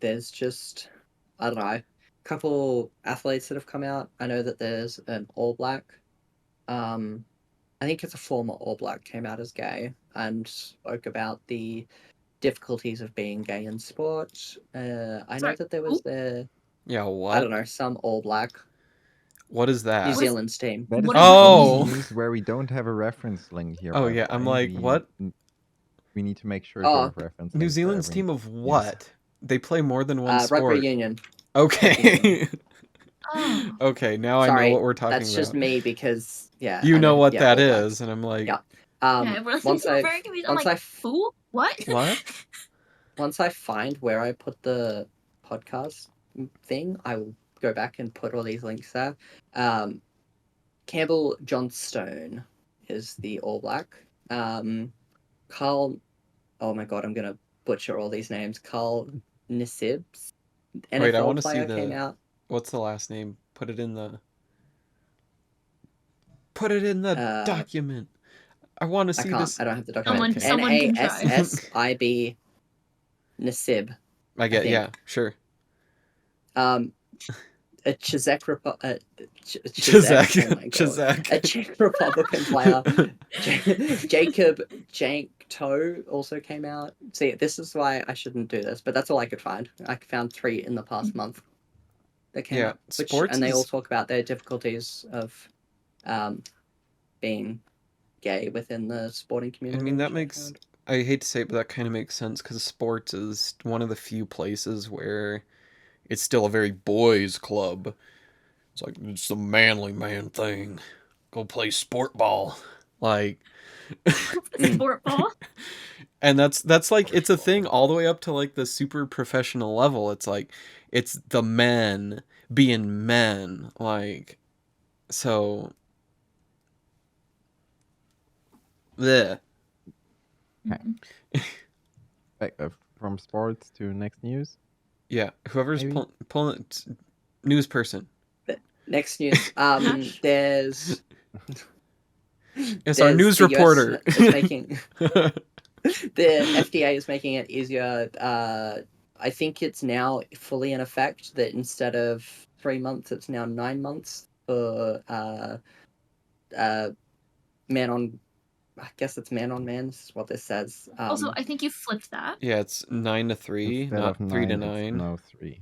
S1: there's just, I don't know, a couple athletes that have come out. I know that there's an All Black. I think it's a former All Black came out as gay and spoke about the difficulties of being gay in sport. I know
S2: Sorry,
S1: that there was
S3: Yeah, what?
S1: I don't know, some All Black
S3: What is that?
S1: New Zealand's team.
S4: That is
S2: What
S4: the
S2: is that
S3: Oh.
S4: only news where we don't have a reference link here.
S3: Oh,
S4: by the
S3: yeah, I'm
S4: way.
S3: like, what?
S4: We need to make sure
S1: Oh,
S4: to have reference.
S3: New
S4: links for
S3: Zealand's
S4: every
S3: team of
S4: news.
S3: what? They play more than one
S1: Rugby
S3: sport.
S1: union.
S3: Okay.
S2: Oh.
S3: Okay, now I
S1: Sorry,
S3: know what we're talking
S1: that's
S3: about.
S1: just me because
S3: You
S1: I
S3: know what
S1: yeah,
S3: that
S1: All Blacks.
S3: is, and I'm like,
S1: Yeah.
S2: Yeah,
S1: Once
S2: I'm
S1: I
S2: very confused. I'm
S1: once
S2: like,
S1: I
S2: who? What?
S3: what?
S1: once I find where I put the podcast thing, I will go back and put all these links there. Campbell Johnstone is the All Black. Carl, oh my god, I'm gonna butcher all these names. Carl Nisibs, NFL
S3: Wait, I want to see
S1: player, came
S3: the.
S1: out.
S3: What's the last name? Put it in the. Put it in the document. I want to see this.
S1: I don't have the document.
S2: Someone can try.
S1: Nasib Nasib.
S3: I get.
S1: think.
S3: Yeah, sure.
S1: A Czech
S3: Czech.
S1: a
S3: Czech.
S1: Czech Republican player, Jacob Jankto, also came out. See, this is why I shouldn't do this, but that's all I could find. I found 3 in the past month that came out.
S3: Sports
S1: and they all
S3: is-
S1: talk about their difficulties of being gay within the sporting community.
S3: I mean, that
S1: which I
S3: makes.
S1: found.
S3: I hate to say it, but that kind of makes sense because sports is one of the few places where it's still a very boys' club. It's like, it's the manly man thing. Go play sport ball. Like,
S2: Sport ball.
S3: and that's like, it's a thing all the way up to like the super professional level. It's like, it's the men being men. Like, so. Bleh.
S2: Mhm.
S4: Back, from sports to next news.
S3: Yeah, whoever's
S4: Maybe?
S3: pulling news person.
S1: Next news.
S2: Gosh.
S1: There's
S3: It's our news
S1: the
S3: reporter.
S1: US is making the FDA is making it easier. I think it's now fully in effect that instead of 3 months, it's now 9 months for man on. I guess it's man on man. This is what this says.
S2: Also, I think you flipped that.
S3: Yeah, it's 9 to 3,
S4: Instead
S3: not
S4: of
S3: 3 to
S4: 9, it's
S3: 9.
S4: now 3.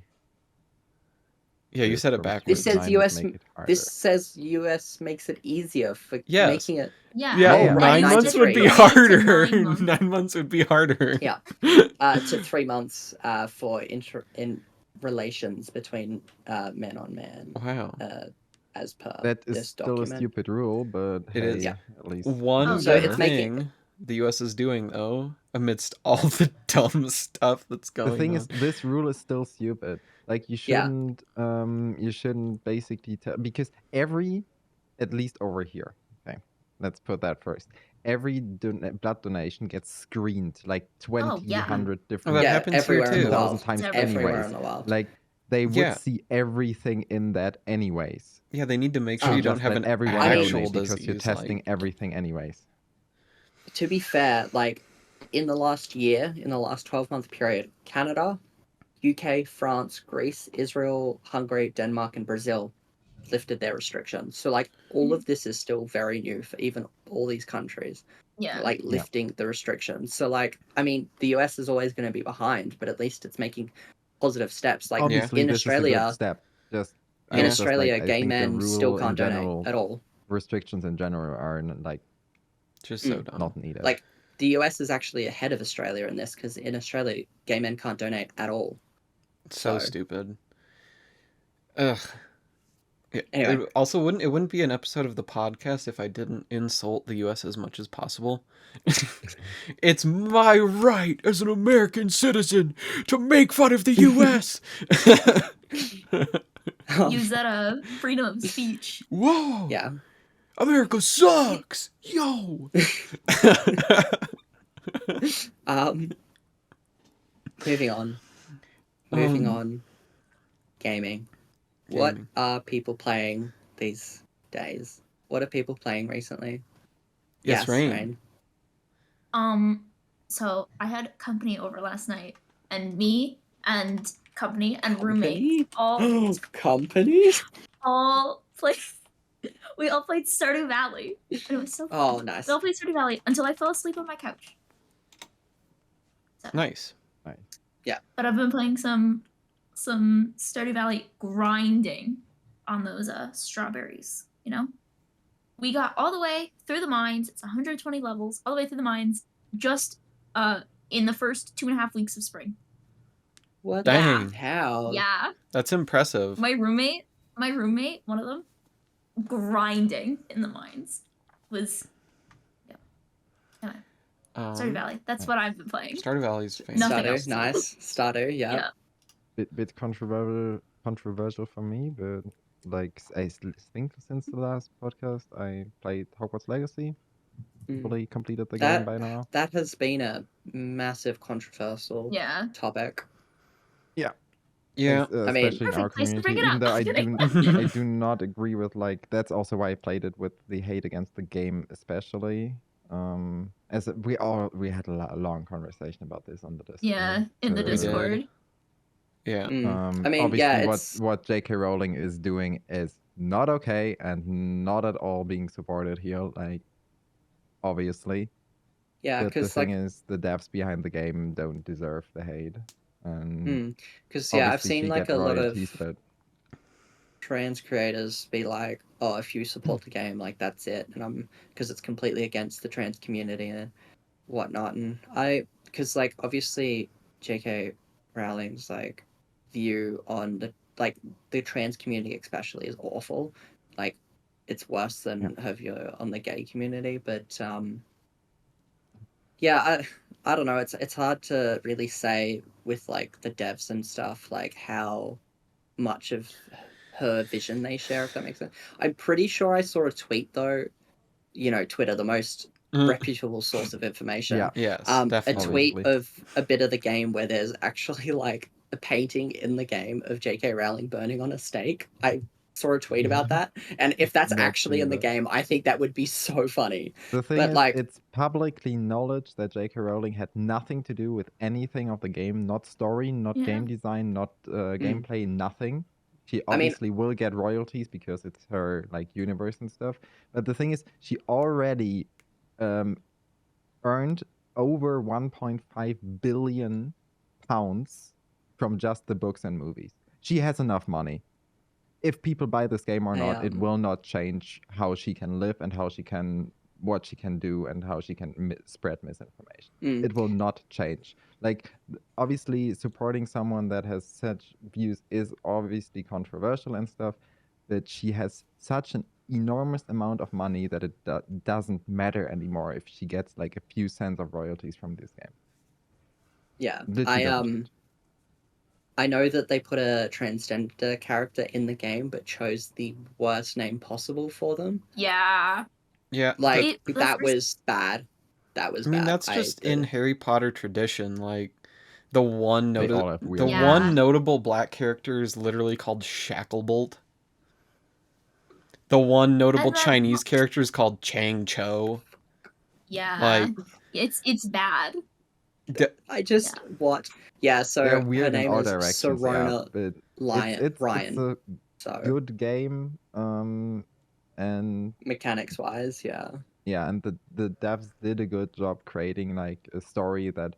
S3: Yeah, you
S4: Because
S3: said it
S4: the
S3: backwards.
S1: this says
S4: restricted 9 would
S1: US.
S4: make it harder.
S1: This says US makes it easier for
S3: Yes.
S1: making it.
S2: Yeah.
S3: Yeah,
S4: Yeah,
S1: right,
S3: 9
S1: 9
S3: months
S1: to
S3: would be
S1: 3.
S3: harder.
S2: 9 months.
S3: 9 months would be harder.
S1: Yeah. To 3 months for in relations between man on man.
S3: Wow.
S1: As per
S4: That is
S1: this
S4: still a
S1: document.
S4: stupid rule, but
S3: It
S4: hey,
S3: is.
S1: Yeah.
S4: at least
S3: One
S2: Oh,
S1: So
S3: good
S2: yeah.
S1: it's making-
S3: thing the US is doing, though, amidst all the dumb stuff that's going
S4: the thing
S3: on.
S4: is, this rule is still stupid. Like you
S1: Yeah.
S4: shouldn't basically tell, because at least over here, okay, let's put that first. Every blood donation gets screened like 20,
S2: yeah.
S4: 100
S3: Oh,
S4: different,
S3: that
S1: Yeah,
S3: happens here
S1: everywhere in the
S3: too.
S4: 2,000
S1: world.
S4: times
S2: It's
S1: Everywhere
S4: anyways.
S1: in the world.
S4: Like they would
S3: Yeah.
S4: see everything in that anyways.
S3: Yeah, they need to make
S4: So
S3: sure you don't
S4: just
S3: have
S4: let
S3: an
S4: everyone
S3: actual
S4: donate because
S3: disease.
S4: you're testing
S3: like,
S4: everything anyways.
S1: To be fair, like in the last 12-month period, Canada, UK, France, Greece, Israel, Hungary, Denmark, and Brazil lifted their restrictions. So like all of this is still very new for even all these countries.
S2: Yeah.
S1: Like lifting the restrictions. So like I mean the US is always going to be behind, but at least it's making positive steps. Like
S4: Obviously,
S1: in
S4: this is a good
S1: Australia,
S4: step. Just
S1: in
S3: Yeah.
S1: Australia,
S4: I
S1: gay
S4: think the
S1: men still
S4: rule in
S1: can't donate
S4: general,
S1: at all.
S4: restrictions in general are like
S3: just so dumb.
S4: not needed.
S1: Like the US is actually ahead of Australia in this because in Australia, gay men can't donate at all.
S3: So
S1: So-
S3: stupid. Ugh.
S1: Anyway.
S3: It wouldn't be an episode of the podcast if I didn't insult the US as much as possible. It's my right as an American citizen to make fun of the US.
S2: Use that freedom of speech.
S3: Whoa.
S1: Yeah.
S3: America sucks. Yo.
S1: Moving on. Moving on. Gaming. What
S3: Gaming.
S1: are people playing these days? What are people playing recently?
S3: Yes, Rain.
S2: So I had company over last night, and me and company and roommate
S1: Company?
S2: all played. We all played Stardew Valley. And it was so fun.
S1: Oh, nice.
S2: We all played Stardew Valley until I fell asleep on my couch. So,
S3: Nice.
S2: but I've been playing some Stardew Valley grinding on those strawberries. You know, we got all the way through the mines. It's 120 levels, all the way through the mines, just in the first 2.5 weeks of spring.
S1: What?
S3: Dang.
S1: How?
S2: Yeah,
S3: That's impressive.
S2: my roommate, one of them, grinding in the mines was. Anyway, Stardew Valley. That's what I've been playing.
S3: Stardew Valley's famous.
S2: Nothing
S1: Stardew,
S2: else.
S1: nice. Stardew, yeah.
S4: Bit controversial for me, but like think since the last podcast I played Hogwarts Legacy.
S1: Mm.
S4: Fully completed the game by now.
S1: That has been a massive controversial
S2: Yeah.
S1: topic.
S3: Yeah.
S1: I mean-
S4: Especially in our
S2: Perfect place to
S4: community.
S2: bring it
S4: Even
S2: up.
S4: though
S2: I'm kidding.
S4: I do not agree with like that's also why I played it with the hate against the game, especially. As we had a long conversation about this on the Discord.
S2: Yeah, in the
S4: so-
S2: Discord.
S3: Yeah.
S1: I mean,
S4: obviously,
S1: yeah, it's
S4: what J.K. Rowling is doing is not okay and not at all being supported here. Like, obviously,
S1: yeah,
S4: but the
S1: because
S4: thing
S1: like,
S4: is, the devs behind the game don't deserve the hate. And
S1: because yeah, I've
S4: obviously
S1: seen
S4: she
S1: like
S4: get
S1: a lot of
S4: royalties, but
S1: trans creators be like, "Oh, if you support the game, like that's it," and because it's completely against the trans community and whatnot, and because like obviously J.K. Rowling's like view on the trans community especially is awful, like it's worse than her view on the gay community. But yeah, I don't know. It's hard to really say with like the devs and stuff, like how much of her vision they share, if that makes sense. I'm pretty sure I saw a tweet though. You know, Twitter, the most reputable source of information.
S4: Yeah.
S3: Yes,
S1: A
S3: definitely.
S1: tweet of a bit of the game where there's actually like a painting in the game of J.K. Rowling burning on a stake. I saw a tweet about that, and if that's
S4: Not
S1: actually
S4: seen
S1: in the
S4: that.
S1: game, I think that would be so funny.
S4: The thing
S1: But
S4: is,
S1: like,
S4: it's publicly knowledge that J.K. Rowling had nothing to do with anything of the game, not story, not
S2: Yeah.
S4: game design, not gameplay, nothing. She
S1: I mean-
S4: obviously will get royalties because it's her like universe and stuff. But the thing is, she already earned over 1.5 billion pounds from just the books and movies. She has enough money. If people buy this game or not, it will not change how she can live and how she can, what she can do and how she can spread misinformation. It will not change. Like, obviously, supporting someone that has such views is obviously controversial and stuff, but she has such an enormous amount of money that it doesn't matter anymore if she gets like a few cents of royalties from this game.
S1: Yeah,
S4: Literally
S1: I know that they put a transgender character in the game, but chose the worst name possible for them.
S2: Yeah.
S3: Yeah,
S1: like that was bad. That was.
S3: I mean,
S1: bad.
S3: that's just in Harry Potter tradition. Like the one
S2: Yeah.
S3: notable black character is literally called Shacklebolt. The one notable Chinese character is called Chang Cho.
S2: Yeah.
S3: Like
S2: it's bad.
S1: I just what? Yeah, so
S4: they're weird
S1: her name
S4: in all
S1: is
S4: directions,
S1: Serona
S4: but
S1: Ryan.
S4: it's a good game, and
S1: mechanics wise, yeah.
S4: Yeah, and the devs did a good job creating like a story that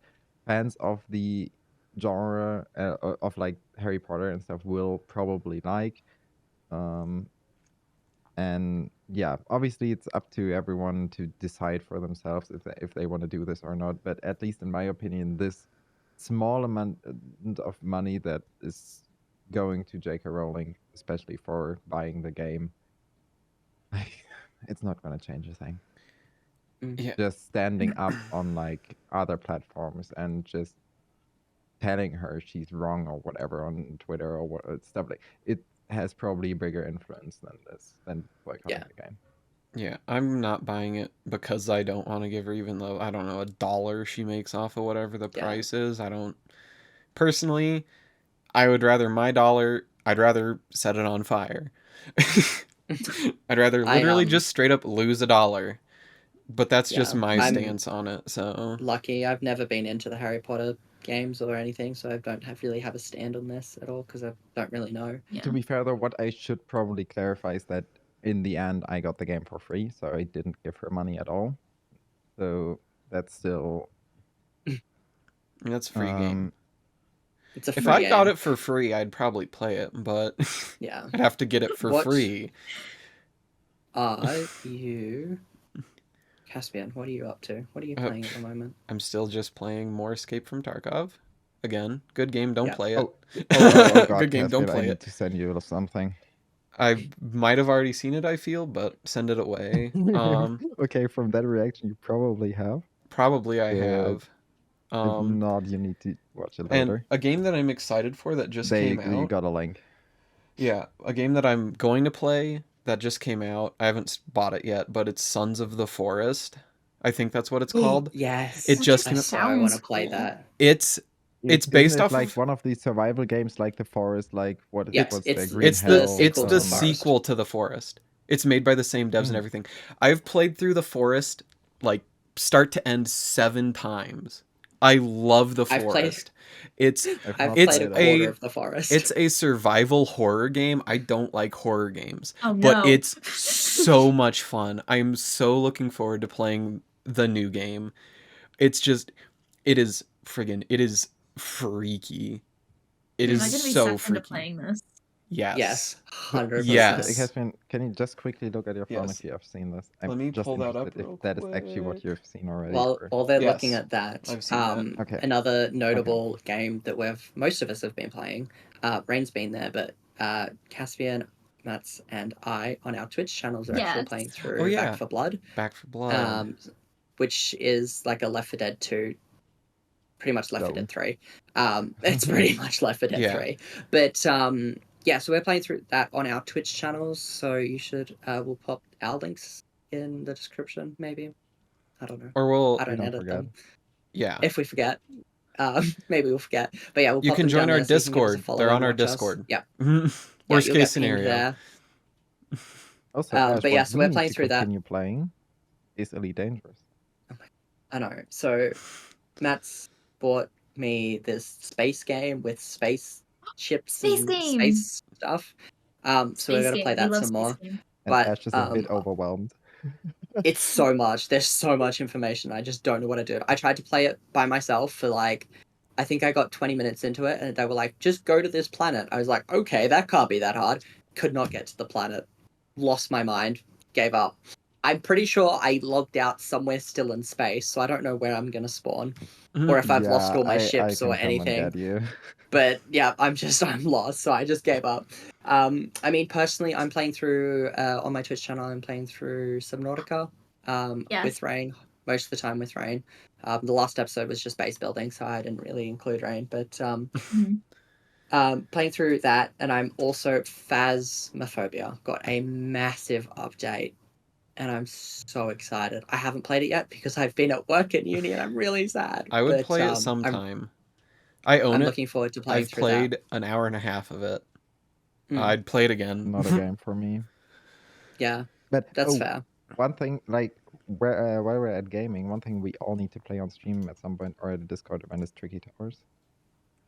S4: fans of the genre of like Harry Potter and stuff will probably like. And yeah, obviously it's up to everyone to decide for themselves if they want to do this or not. But at least in my opinion, this small amount of money that is going to J.K. Rowling, especially for buying the game, it's not going to change a thing.
S3: Yeah.
S4: Just standing up on like other platforms and just telling her she's wrong or whatever on Twitter or what stuff like it has probably bigger influence than boycotting the game.
S3: Yeah, I'm not buying it because I don't want to give her even though I don't know $1 she makes off of whatever the price is. I don't personally. I would rather my dollar. I'd rather set it on fire. I'd rather literally just straight up lose $1. But that's just my stance on it. So
S1: lucky I've never been into the Harry Potter games or anything, so I don't really have a stand on this at all because I don't really know.
S2: Yeah.
S4: To be fair though, what I should probably clarify is that in the end I got the game for free, so I didn't give her money at all. So that's still
S3: that's a free game.
S1: It's a free
S3: if I
S1: game.
S3: got it for free, I'd probably play it, but
S1: yeah,
S3: I'd have to get it for free.
S1: You Caspian, what are you up to? What are you playing at the moment?
S3: I'm still just playing more Escape from Tarkov. Again, good game, don't play it.
S4: Oh God,
S3: good game,
S4: Caspian,
S3: don't play
S4: I need
S3: it.
S4: to send you something.
S3: I might have already seen it, I feel, but send it away.
S4: Okay, from that reaction, you probably have.
S3: Probably I have.
S4: If not, you need to watch it later.
S3: And a game that I'm excited for that just came out.
S4: You got a link.
S3: Yeah, a game that I'm going to play that just came out. I haven't bought it yet, but it's Sons of the Forest. I think that's what it's called.
S1: Yes,
S3: it just
S1: came out. I want to play that.
S3: It's based off
S4: like
S3: of
S4: one of these survival games, like The Forest, like what?
S1: Yes,
S4: what's
S1: it's
S4: the Green
S3: it's
S4: Hell,
S3: the sequel to The Forest. It's made by the same devs and everything. I've played through The Forest like start to end 7 times. I love The Forest.
S1: I've played a quarter of The Forest.
S3: It's a survival horror game. I don't like horror games,
S2: no.
S3: but it's so much fun. I'm so looking forward to playing the new game. It's just, it is freaky. It is so freaky.
S2: Playing this.
S1: Yes, 100%.
S3: Yes.
S4: Caspian, can you just quickly look at your phone if you have seen this?
S3: Let me
S4: just
S3: pull that up
S4: if that is actually what you've seen already.
S1: While they're looking at that,
S3: I've seen that.
S4: Okay.
S1: Another notable game that most of us have been playing, Rain's been there, but Caspian, Mats and I on our Twitch channels are actually
S2: Yes.
S1: playing through
S3: Oh, yeah.
S1: Back for Blood,
S3: Back for Blood.
S1: which is like a Left 4 Dead 2, pretty much Left 4
S4: Clone.
S1: Dead 3. It's pretty much Left 4 Dead
S3: Yeah.
S1: 3. But yeah, so we're playing through that on our Twitch channels, so you should, we'll pop our links in the description, maybe. I don't know.
S3: Or we'll,
S1: I don't
S4: don't
S1: edit
S4: forget.
S1: them.
S3: yeah.
S1: If we forget. Maybe we'll forget. But yeah, we'll
S3: You
S1: pop
S3: can
S1: them
S3: join
S1: down
S3: our
S1: there so you can give us a
S3: Discord.
S1: follow
S3: They're
S1: and
S3: on our
S1: watch us.
S3: Discord.
S1: Yeah.
S3: Worst
S1: you'll
S3: case
S1: get pinged
S3: scenario.
S1: there.
S4: Also, Ash,
S1: but yeah,
S4: what
S1: so
S4: we
S1: we're
S4: need
S1: playing
S4: to
S1: through that.
S4: continue playing is Elite Dangerous.
S1: I know. So Matt's bought me this space game with space ships
S2: Space
S1: and
S2: game.
S1: space stuff. So we're
S2: Space
S1: gonna
S2: game.
S1: play
S2: We
S1: that
S2: love
S1: some
S2: space
S1: more.
S2: game.
S4: And
S1: But
S4: Ash is a bit overwhelmed.
S1: it's so much. There's so much information. I just don't know what to do. I tried to play it by myself for like, I think I got 20 minutes into it, and they were like, just go to this planet. I was like, okay, that can't be that hard. Could not get to the planet. Lost my mind. Gave up. I'm pretty sure I logged out somewhere still in space, so I don't know where I'm gonna spawn, or if I've lost all my
S4: I
S1: ships
S4: can
S1: or
S4: come and
S1: anything.
S4: get you.
S1: But yeah, I'm lost, so I just gave up. I mean, personally, I'm playing through on my Twitch channel. I'm playing through Subnautica
S2: Yes.
S1: with Rain, most of the time with Rain. The last episode was just base building, so I didn't really include Rain. But
S2: Mhm.
S1: playing through that, and I'm also Phasmophobia got a massive update, and I'm so excited. I haven't played it yet because I've been at work and uni, and I'm really sad.
S3: I would
S1: but,
S3: play it sometime. I own
S1: I'm
S3: it.
S1: looking forward to playing
S3: I've
S1: through
S3: played
S1: that.
S3: an hour and a half of it.
S1: Mm.
S3: I'd play it again.
S4: Not a game for me.
S1: Yeah,
S4: But
S1: that's fair.
S4: one thing, like while we're at gaming, one thing we all need to play on stream at some point or at a Discord event is Tricky Towers.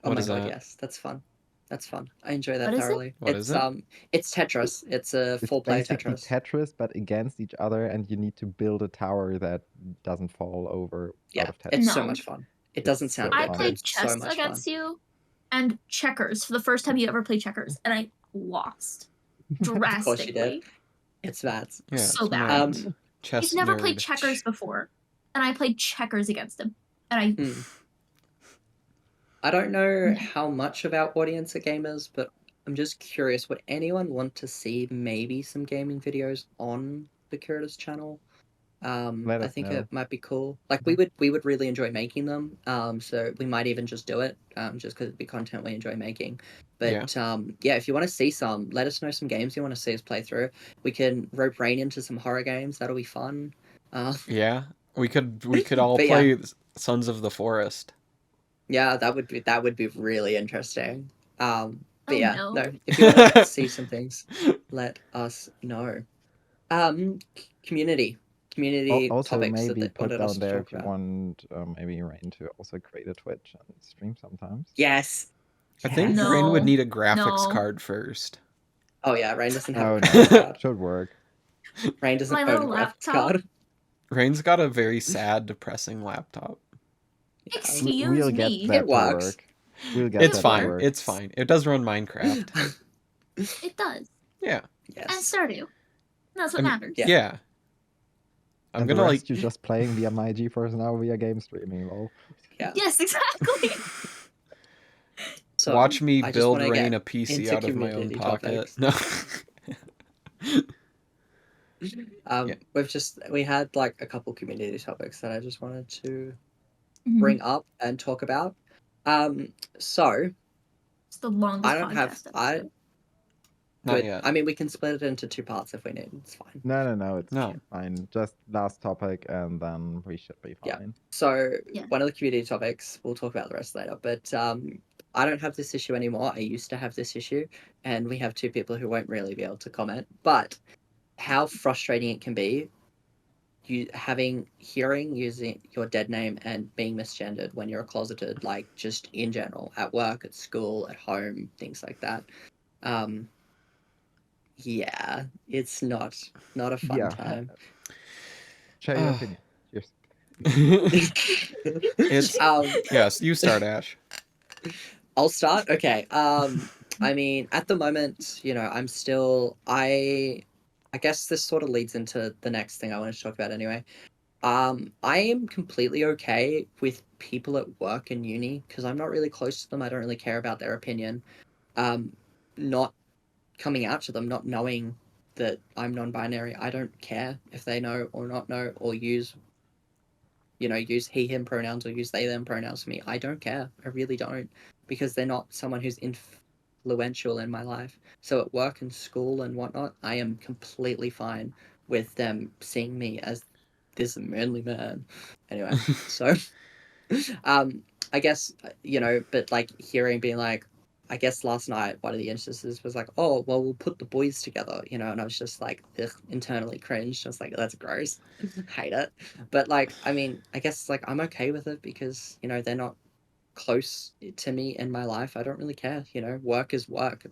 S1: Oh
S3: What
S1: my
S3: is
S1: god,
S3: that?
S1: yes, that's fun. That's fun. I enjoy that
S2: What is it?
S1: thoroughly.
S3: What
S1: it's
S3: is it?
S1: It's Tetris. It's a
S4: It's
S1: 4-player
S4: basically
S1: Tetris.
S4: Tetris, but against each other, and you need to build a tower that doesn't fall over
S1: Yeah,
S4: out of Tetris.
S1: it's so
S2: No.
S1: much fun. It
S4: It's
S1: doesn't sound
S4: so
S1: good,
S2: I
S1: but
S4: fun.
S2: played
S1: it's so
S2: chess
S1: much
S2: against
S1: fun.
S2: you and checkers for the first time you ever played checkers, and I lost
S1: Of course you did.
S2: drastically.
S1: It's Matt's.
S3: Yeah,
S2: So
S3: it's
S2: bad.
S3: Matt. Chess
S2: He's never
S3: nerd.
S2: played checkers before, and I played checkers against him, and I.
S1: Hmm. I don't know
S2: Yeah.
S1: how much of our audience are gamers, but I'm just curious, would anyone want to see maybe some gaming videos on the Curious channel?
S4: Let
S1: I
S4: us
S1: think
S4: know.
S1: it might be cool. Like we would really enjoy making them. So we might even just do it. Just because it'd be content we enjoy making. But yeah, if you want to see some, let us know some games you want to see us play through. We can rope Rain into some horror games. That'll be fun.
S3: Yeah, we could all
S1: But
S3: play Sons of the Forest.
S1: Yeah, that would be really interesting. But
S2: Oh,
S1: yeah,
S2: no.
S1: no, if you want to see some things, let us know. Community
S4: Also,
S1: topics that
S4: maybe
S1: they
S4: put
S1: wanted us
S4: down
S1: to
S4: there
S1: talk
S4: if you
S1: about.
S4: want maybe Rain to also create a Twitch and stream sometimes.
S1: Yes.
S3: I think
S2: No.
S3: Rain would need a graphics
S2: No.
S3: card first.
S1: Oh yeah, Rain doesn't have
S4: Oh
S1: a
S4: no,
S1: graphics card.
S4: should work.
S1: Rain doesn't
S2: My
S1: own a
S2: little
S1: graphics
S2: laptop?
S1: card.
S3: Rain's got a very sad, depressing laptop.
S1: Yeah.
S2: Excuse
S4: We'll get
S2: me.
S4: that
S1: It
S4: to
S1: works.
S4: work. We'll get
S3: It's
S4: that
S3: fine.
S4: to work.
S3: It's fine. It does run Minecraft.
S2: It does.
S3: Yeah.
S1: Yes.
S2: And Stardew. That's what
S3: I mean,
S2: matters.
S3: Yeah. I'm
S4: And
S3: gonna
S4: the
S3: like.
S4: rest you're just playing via my GeForce Now via game streaming, lol.
S1: Yeah.
S2: Yes, exactly.
S1: So
S3: Watch me
S1: I just
S3: build
S1: wanna
S3: Rain
S1: get
S3: a PC
S1: into
S3: out of my own
S1: community
S3: pocket.
S1: topics.
S3: No.
S1: We had like a couple community topics that I just wanted to
S2: Mhm.
S1: bring up and talk about. So
S2: It's the longest
S1: I don't have
S2: podcast
S1: I
S2: episode.
S3: Not
S1: good.
S3: yet.
S1: I mean, we can split it into 2 parts if we need. It's fine.
S4: No, it's
S3: No.
S4: fine. Just last topic and then we should be
S1: Yeah.
S4: fine.
S1: So
S2: Yeah.
S1: one of the community topics, we'll talk about the rest later. But I don't have this issue anymore. I used to have this issue, and we have 2 people who won't really be able to comment. But how frustrating it can be, hearing using your dead name and being misgendered when you're closeted, like just in general, at work, at school, at home, things like that. Yeah, it's not a fun
S4: Yeah.
S1: time.
S4: Share your opinion. Cheers.
S3: It's yes. You start, Ash.
S1: I'll start. Okay. I mean, at the moment, I'm still. I guess this sort of leads into the next thing I want to talk about anyway. I am completely okay with people at work and uni because I'm not really close to them. I don't really care about their opinion. Not coming out to them, not knowing that I'm non-binary. I don't care if they know or not know, or use he him pronouns or use they them pronouns for me. I don't care. I really don't, because they're not someone who's influential in my life. So at work and school and whatnot, I am completely fine with them seeing me as this manly man. Anyway, so I guess, but like hearing being like, I guess last night one of the instances was like, oh well, we'll put the boys together, and I was just like, ugh, internally cringed. I was like, that's gross. Hate it. But like, I mean, I guess like I'm okay with it because they're not close to me in my life. I don't really care. Work is work.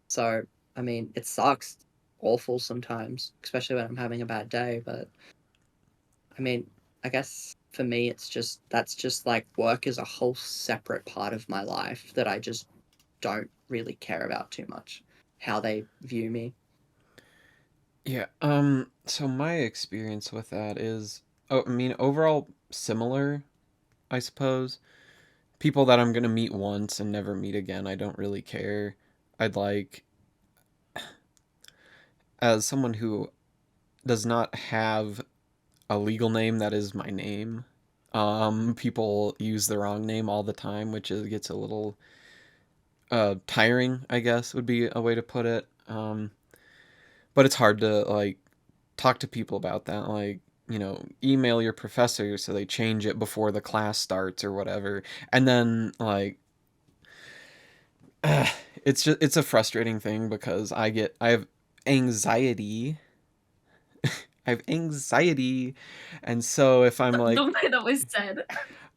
S1: So I mean, it sucks, awful sometimes, especially when I'm having a bad day. But I mean, I guess for me, that's just like work is a whole separate part of my life that I just don't really care about too much, how they view me.
S3: Yeah. So my experience with that is, I mean, overall similar, I suppose. People that I'm gonna meet once and never meet again, I don't really care. I'd like, as someone who does not have a legal name that is my name, people use the wrong name all the time, which gets a little tiring, I guess would be a way to put it. But it's hard to like talk to people about that. Like, email your professor so they change it before the class starts or whatever. And then like it's a frustrating thing because I have anxiety. I have anxiety, and so if I'm like,
S2: The way that was said.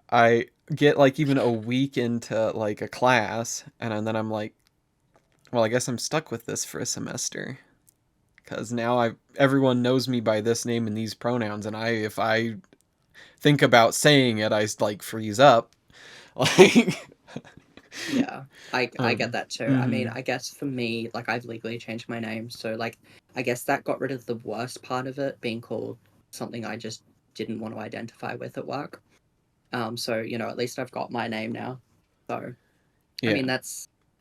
S3: I get like even a week into like a class, and then I'm like, well, I guess I'm stuck with this for a semester, because now everyone knows me by this name and these pronouns, and if I think about saying it, I like freeze up, like.
S1: Yeah, I get that too. I mean,
S3: Mm-hmm.
S1: I guess for me, like I've legally changed my name, so like I guess that got rid of the worst part of it, being called something I just didn't want to identify with at work. So at least I've got my name now. So I mean,
S3: Yeah.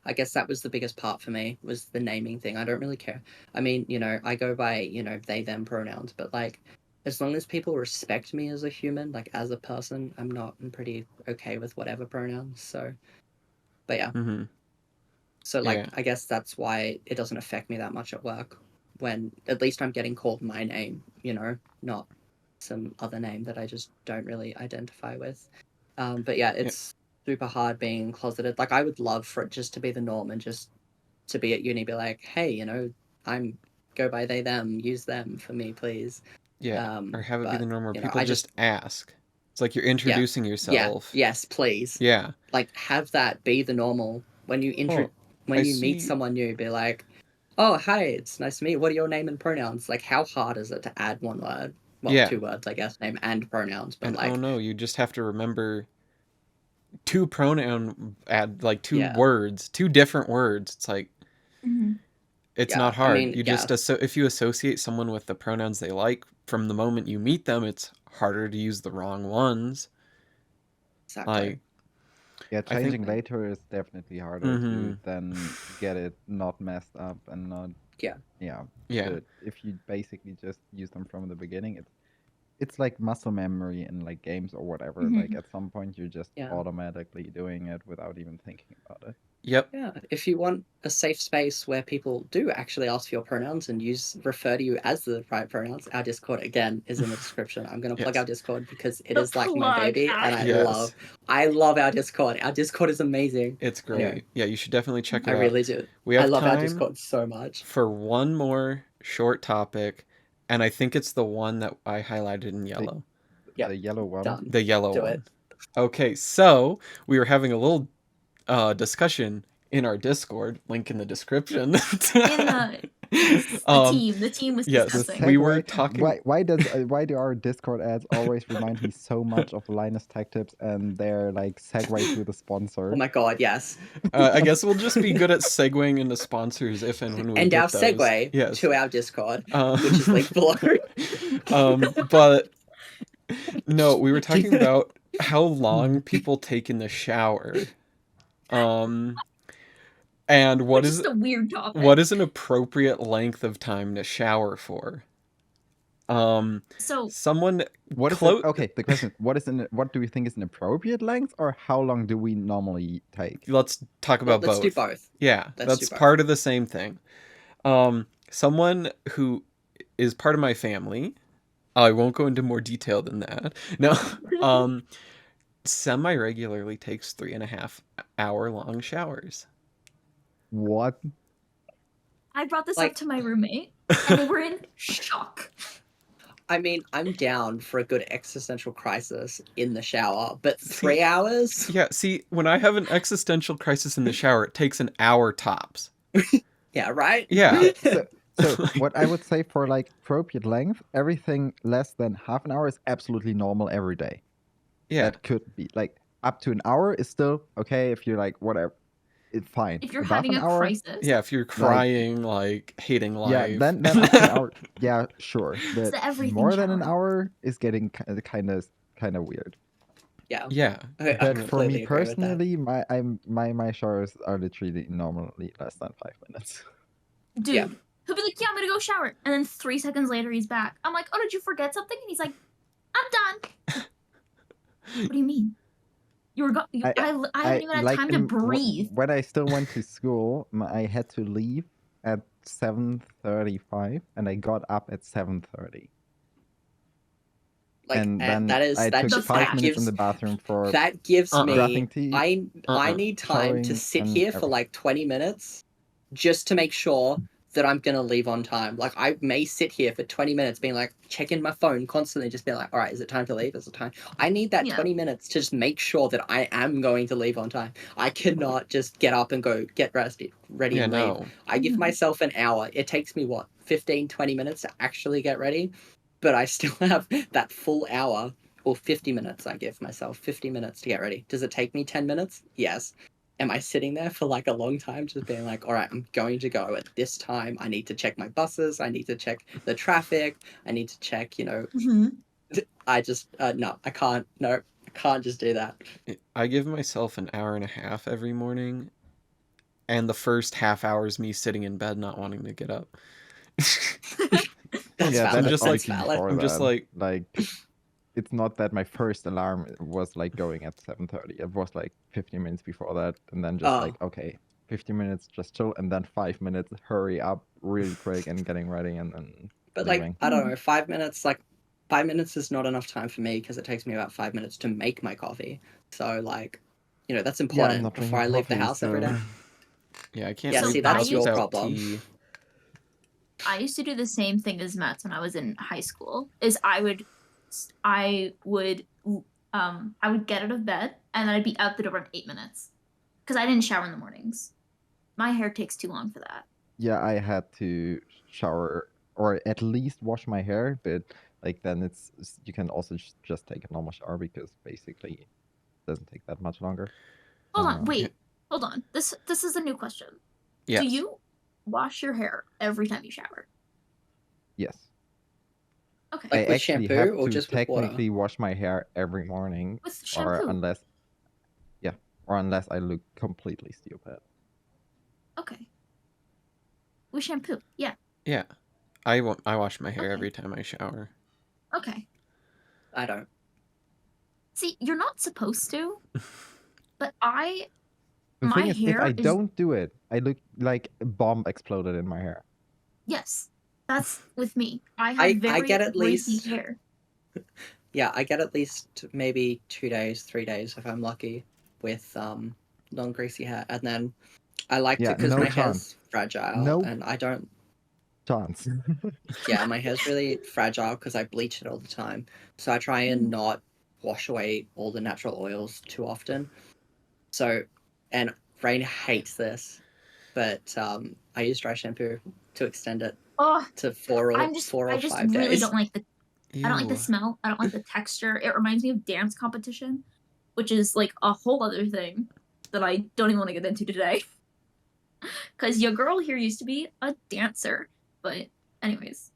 S1: I guess that was the biggest part for me, was the naming thing. I don't really care. I mean, I go by, they, them pronouns, but like, as long as people respect me as a human, like as a person, I'm pretty okay with whatever pronouns. So, but yeah.
S3: Mm-hmm.
S1: So like,
S3: Yeah.
S1: I guess that's why it doesn't affect me that much at work, when at least I'm getting called my name, not some other name that I just don't really identify with. But yeah,
S3: Yeah.
S1: it's super hard being closeted. Like I would love for it just to be the norm and just to be at uni, be like, hey, I'm go by they them, use them for me, please.
S3: Yeah. Or have it be the
S1: But
S3: norm where people
S1: I
S3: just
S1: just
S3: ask. It's like you're
S1: yeah,
S3: introducing
S1: yeah,
S3: yourself.
S1: yes, please.
S3: Yeah.
S1: Like have that be the normal when you
S3: Oh,
S1: when
S3: I
S1: you meet
S3: see.
S1: someone new, be like, oh hi, it's nice to meet you. What are your name and pronouns? Like how hard is it to add one word? Well,
S3: Yeah.
S1: two words, I guess, name and pronouns, but
S3: And oh
S1: like
S3: no, you just have to remember two pronoun add like two
S1: yeah,
S3: words, two different words. It's like
S2: Mm-hmm.
S3: it's
S1: yeah.
S3: not
S1: I
S3: hard.
S1: mean,
S3: You
S1: yeah,
S3: just if you associate someone with the pronouns they like from the moment you meet them, it's harder to use the wrong ones.
S1: exactly.
S3: Like
S4: Yeah,
S3: I think
S4: changing later is definitely harder
S3: mm-hmm.
S4: to then get it not messed up and not,
S1: Yeah.
S4: yeah.
S3: Yeah.
S4: But if you basically just use them from the beginning, it's like muscle memory in like games or whatever. Like
S2: Mm-hmm.
S4: at some point you're just
S1: Yeah.
S4: automatically doing it without even thinking about it.
S3: Yep.
S1: Yeah, if you want a safe space where people do actually ask for your pronouns and refer to you as the right pronouns, our Discord again is in the description. I'm going to plug
S3: Yes.
S1: our Discord because it
S2: The
S1: is like my
S2: plug,
S1: baby, and
S3: Yes.
S1: I love our Discord. Our Discord is amazing.
S3: It's
S1: Anyway,
S3: great. Yeah, you should definitely check
S1: I
S3: it out.
S1: really do.
S3: We
S1: I
S3: have
S1: love our
S3: time
S1: Discord so much.
S3: for one more short topic, and I think it's the one that I highlighted in yellow.
S1: Yep,
S4: The yellow one.
S1: done.
S3: The yellow
S1: Do
S3: one.
S1: it.
S3: Okay, so we were having a little discussion in our Discord, link in the description.
S2: Yes, the team was
S3: Yes,
S4: The
S2: discussing.
S3: we were
S4: segue.
S3: talking.
S4: Why do our Discord ads always remind me so much of Linus Tech Tips and their like segue to the sponsor?
S1: Oh my god, yes.
S3: I guess we'll just be good at segueing into sponsors if and when we
S1: And our
S3: get those.
S1: segue
S3: Yes.
S1: to our Discord, which is linked below.
S3: But no, we were talking about how long people take in the shower. And And
S2: Which is a weird topic.
S3: what is an appropriate length of time to shower for?
S2: So
S3: Someone
S4: What is it? Okay, the question: what do we think is an appropriate length, or how long do we normally take?
S3: Let's talk about
S1: Let's
S3: both.
S1: do both.
S3: Yeah, that's part of the same thing. Someone who is part of my family. I won't go into more detail than that. No. Semi-regularly takes 3.5 hour long showers.
S4: What?
S2: I brought this up to my roommate, and they were in shock.
S1: I mean, I'm down for a good existential crisis in the shower, but 3 hours?
S3: Yeah, see, when I have an existential crisis in the shower, it takes an hour tops.
S1: Yeah, right?
S3: Yeah.
S4: So what I would say for like appropriate length, everything less than half an hour is absolutely normal every day.
S3: Yeah.
S4: That could be like up to an hour is still okay if you're like whatever. It's fine.
S2: If you're
S4: above
S2: having
S4: an
S2: a
S4: hour,
S2: crisis.
S3: Yeah, if you're crying, like hating life.
S4: Yeah, then up to an hour. Yeah, sure. But
S2: everything
S4: more than an
S2: shower.
S4: hour is getting kind of weird.
S1: Yeah.
S3: Yeah.
S1: Okay,
S4: But for
S1: completely
S4: me
S1: agree with that.
S4: personally, my showers are literally normally less than 5 minutes.
S2: Dude,
S1: Yeah.
S2: he'll be like, "Yeah, I'm gonna go shower," and then 3 seconds later he's back. I'm like, "Oh, did you forget something?" And he's like, "I'm done." What do you mean? You were I haven't even had time to breathe.
S4: When I still went to school, I had to leave at 7:35, and I got up at 7:30.
S1: Like,
S4: and then
S1: that is
S4: I
S1: that
S4: took
S1: just
S4: 5 minutes
S1: gives
S4: in the bathroom for
S1: that gives me
S4: brushing teeth.
S1: I need time to
S4: showering,
S1: sit
S4: and
S1: here for
S4: everything.
S1: like 20 minutes just to make sure that I'm gonna leave on time. Like, I may sit here for 20 minutes being like checking my phone constantly, just being like, all right, is it time to leave? Is it time? I need that 20 minutes to just make sure that I am going to leave on time. I cannot just get up and go get ready and leave. I give myself an hour. It takes me what, 15, 20 minutes to actually get ready, but I still have that full hour. Or 50 minutes. I give myself 50 minutes to get ready. Does it take me 10 minutes? Yes. Am I sitting there for like a long time just being like, all right, I'm going to go at this time. I need to check my buses. I need to check the traffic. I need to check, I just, no, I can't. No, I can't just do that.
S3: I give myself an hour and a half every morning. And the first half hour is me sitting in bed not wanting to get up.
S1: I'm
S3: just like
S4: it's not that my first alarm was like going at 7:30. It was like 15 minutes before that, and then just like, okay, 15 minutes just chill, and then 5 minutes hurry up really quick and getting ready, and then
S1: but
S4: leaving.
S1: like, I don't know, 5 minutes, like 5 minutes is not enough time for me because it takes me about 5 minutes to make my coffee. So like, that's important before I leave the house every day.
S3: Yeah, I can't.
S1: Yeah, see, that's your problem.
S3: Tea.
S2: I used to do the same thing as Matt's when I was in high school. Is I would get out of bed and then I'd be out the door in 8 minutes because I didn't shower in the mornings. My hair takes too long for that.
S4: Yeah, I had to shower or at least wash my hair, but like then you can also just take a normal shower because basically it doesn't take that much longer.
S2: Hold on, wait, hold on. This is a new question.
S3: Yes.
S2: Do you wash your hair every time you shower?
S4: Yes.
S2: Okay.
S1: Like
S4: I
S1: with
S4: actually
S1: shampoo
S4: have
S1: or
S4: to
S1: just with
S4: technically
S1: water?
S4: wash my hair every morning,
S2: With shampoo.
S4: or unless I look completely stupid.
S2: Okay. With shampoo, yeah.
S3: Yeah, I wash my hair every time I shower.
S2: Okay.
S1: I don't.
S2: See, you're not supposed to, but
S4: The
S2: my
S4: thing is, if
S2: hair
S4: I don't do it, I look like a bomb exploded in my hair.
S2: Yes, that's with me. I have very
S1: get at
S2: greasy
S1: least
S2: hair.
S1: Yeah, I get at least maybe 2 days, 3 days if I'm lucky with non-greasy hair, and then I like to because my hair's fragile and I don't.
S4: Chance.
S1: Yeah, my hair's really fragile because I bleach it all the time, so I try and not wash away all the natural oils too often. So, and Rain hates this, but I use dry shampoo to extend it to 4 or 5 days.
S2: I just really don't like the. I don't like the smell. I don't like the texture. It reminds me of dance competition, which is like a whole other thing that I don't even want to get into today. Because your girl here used to be a dancer, but anyways.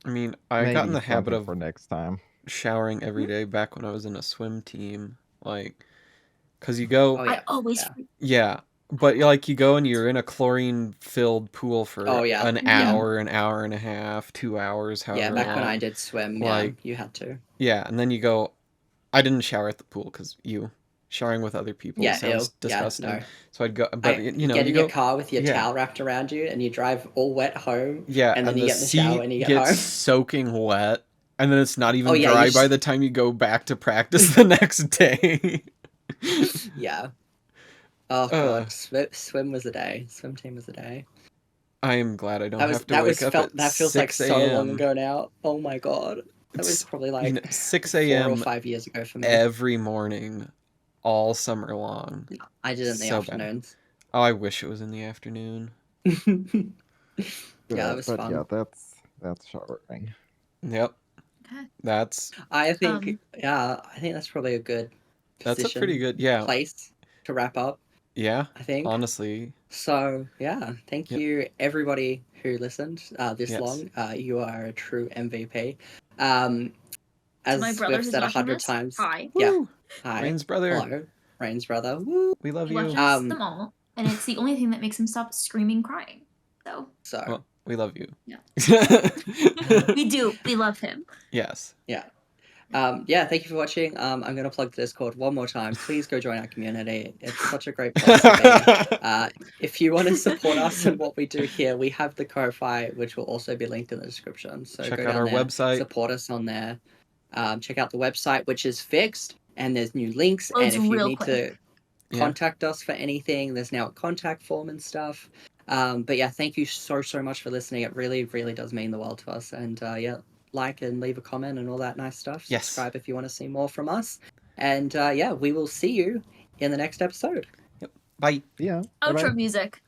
S3: I mean, I got in the habit of
S4: for next time
S3: showering every day back when I was in a swim team, like, because you go.
S2: I always.
S3: Yeah, But like you go and you're in a chlorine-filled pool for
S1: Oh, yeah.
S3: an
S2: Yeah.
S3: hour, an hour and a half, 2 hours, however
S1: Yeah, back when I
S3: long.
S1: did swim,
S3: Like-
S1: you had to.
S3: Yeah, and then you go. I didn't shower at the pool because showering with other people
S1: Yeah,
S3: sounds
S1: ew.
S3: disgusting.
S1: Yeah, no.
S3: So I'd go, but you know,
S1: get
S3: you
S1: in
S3: go.
S1: your car with your
S3: yeah.
S1: towel wrapped around you, and you drive all wet home.
S3: Yeah,
S1: and then you
S3: the
S1: get in the shower
S3: seat
S1: and you get
S3: gets
S1: home.
S3: soaking wet, and then it's not even
S1: Oh, yeah,
S3: dry
S1: you
S3: by
S1: just-
S3: the time you go back to practice the next day.
S1: Yeah. Oh
S3: Uh.
S1: god, swim was a day. Swim team was a day.
S3: I am glad I don't have to
S1: that
S3: wake up
S1: felt
S3: at
S1: that feels like
S3: 6
S1: so long
S3: a.m.
S1: ago now. Oh my god, that was
S3: It's,
S1: probably like
S3: 6
S1: 4 or
S3: a.m.
S1: 5 years ago for me.
S3: every morning, all summer long.
S1: I did it in the
S3: So bad.
S1: afternoons.
S3: Oh, I wish it was in the afternoon.
S1: Yeah, it was
S4: but
S1: fun.
S4: yeah, that's showering.
S3: Yep.
S2: Okay.
S3: That's
S1: I think that's probably a good
S3: that's a
S1: position,
S3: pretty good
S1: place to wrap up.
S3: Yeah,
S1: I think.
S3: honestly.
S1: So yeah, thank
S3: Yep.
S1: you everybody who listened this
S3: Yes.
S1: long. You are a true MVP.
S2: To
S1: As
S2: my brother
S1: we've
S2: who's
S1: said
S2: watching
S1: 100
S2: this,
S1: times.
S2: hi.
S1: Yeah.
S3: Woo!
S1: Hi.
S3: Rain's brother.
S1: Hello. Rain's brother. Woo.
S3: We love
S2: He
S3: you.
S2: watches them all, and it's the only thing that makes him stop screaming, crying. So
S3: Well, we love you.
S2: Yeah. we do. We love him.
S3: Yes.
S1: Yeah. Thank you for watching. I'm going to plug the Discord one more time. Please go join our community. It's such a great place to be. If you want to support us in what we do here, we have the Ko-Fi, which will also be linked in the description. So
S3: Check
S1: go
S3: out
S1: down
S3: our
S1: there,
S3: website.
S1: support us on there. Check out the website, which is fixed, and there's new links.
S2: Loads
S1: and if you
S2: real
S1: need
S2: quick.
S1: to
S3: Yeah.
S1: contact us for anything, there's now a contact form and stuff. But yeah, thank you so much for listening. It really, really does mean the world to us. And like and leave a comment and all that nice stuff.
S3: Yes.
S1: Subscribe if you want to see more from us. And we will see you in the next episode.
S3: Bye.
S4: Yeah.
S2: Outro
S4: bye-bye.
S2: music.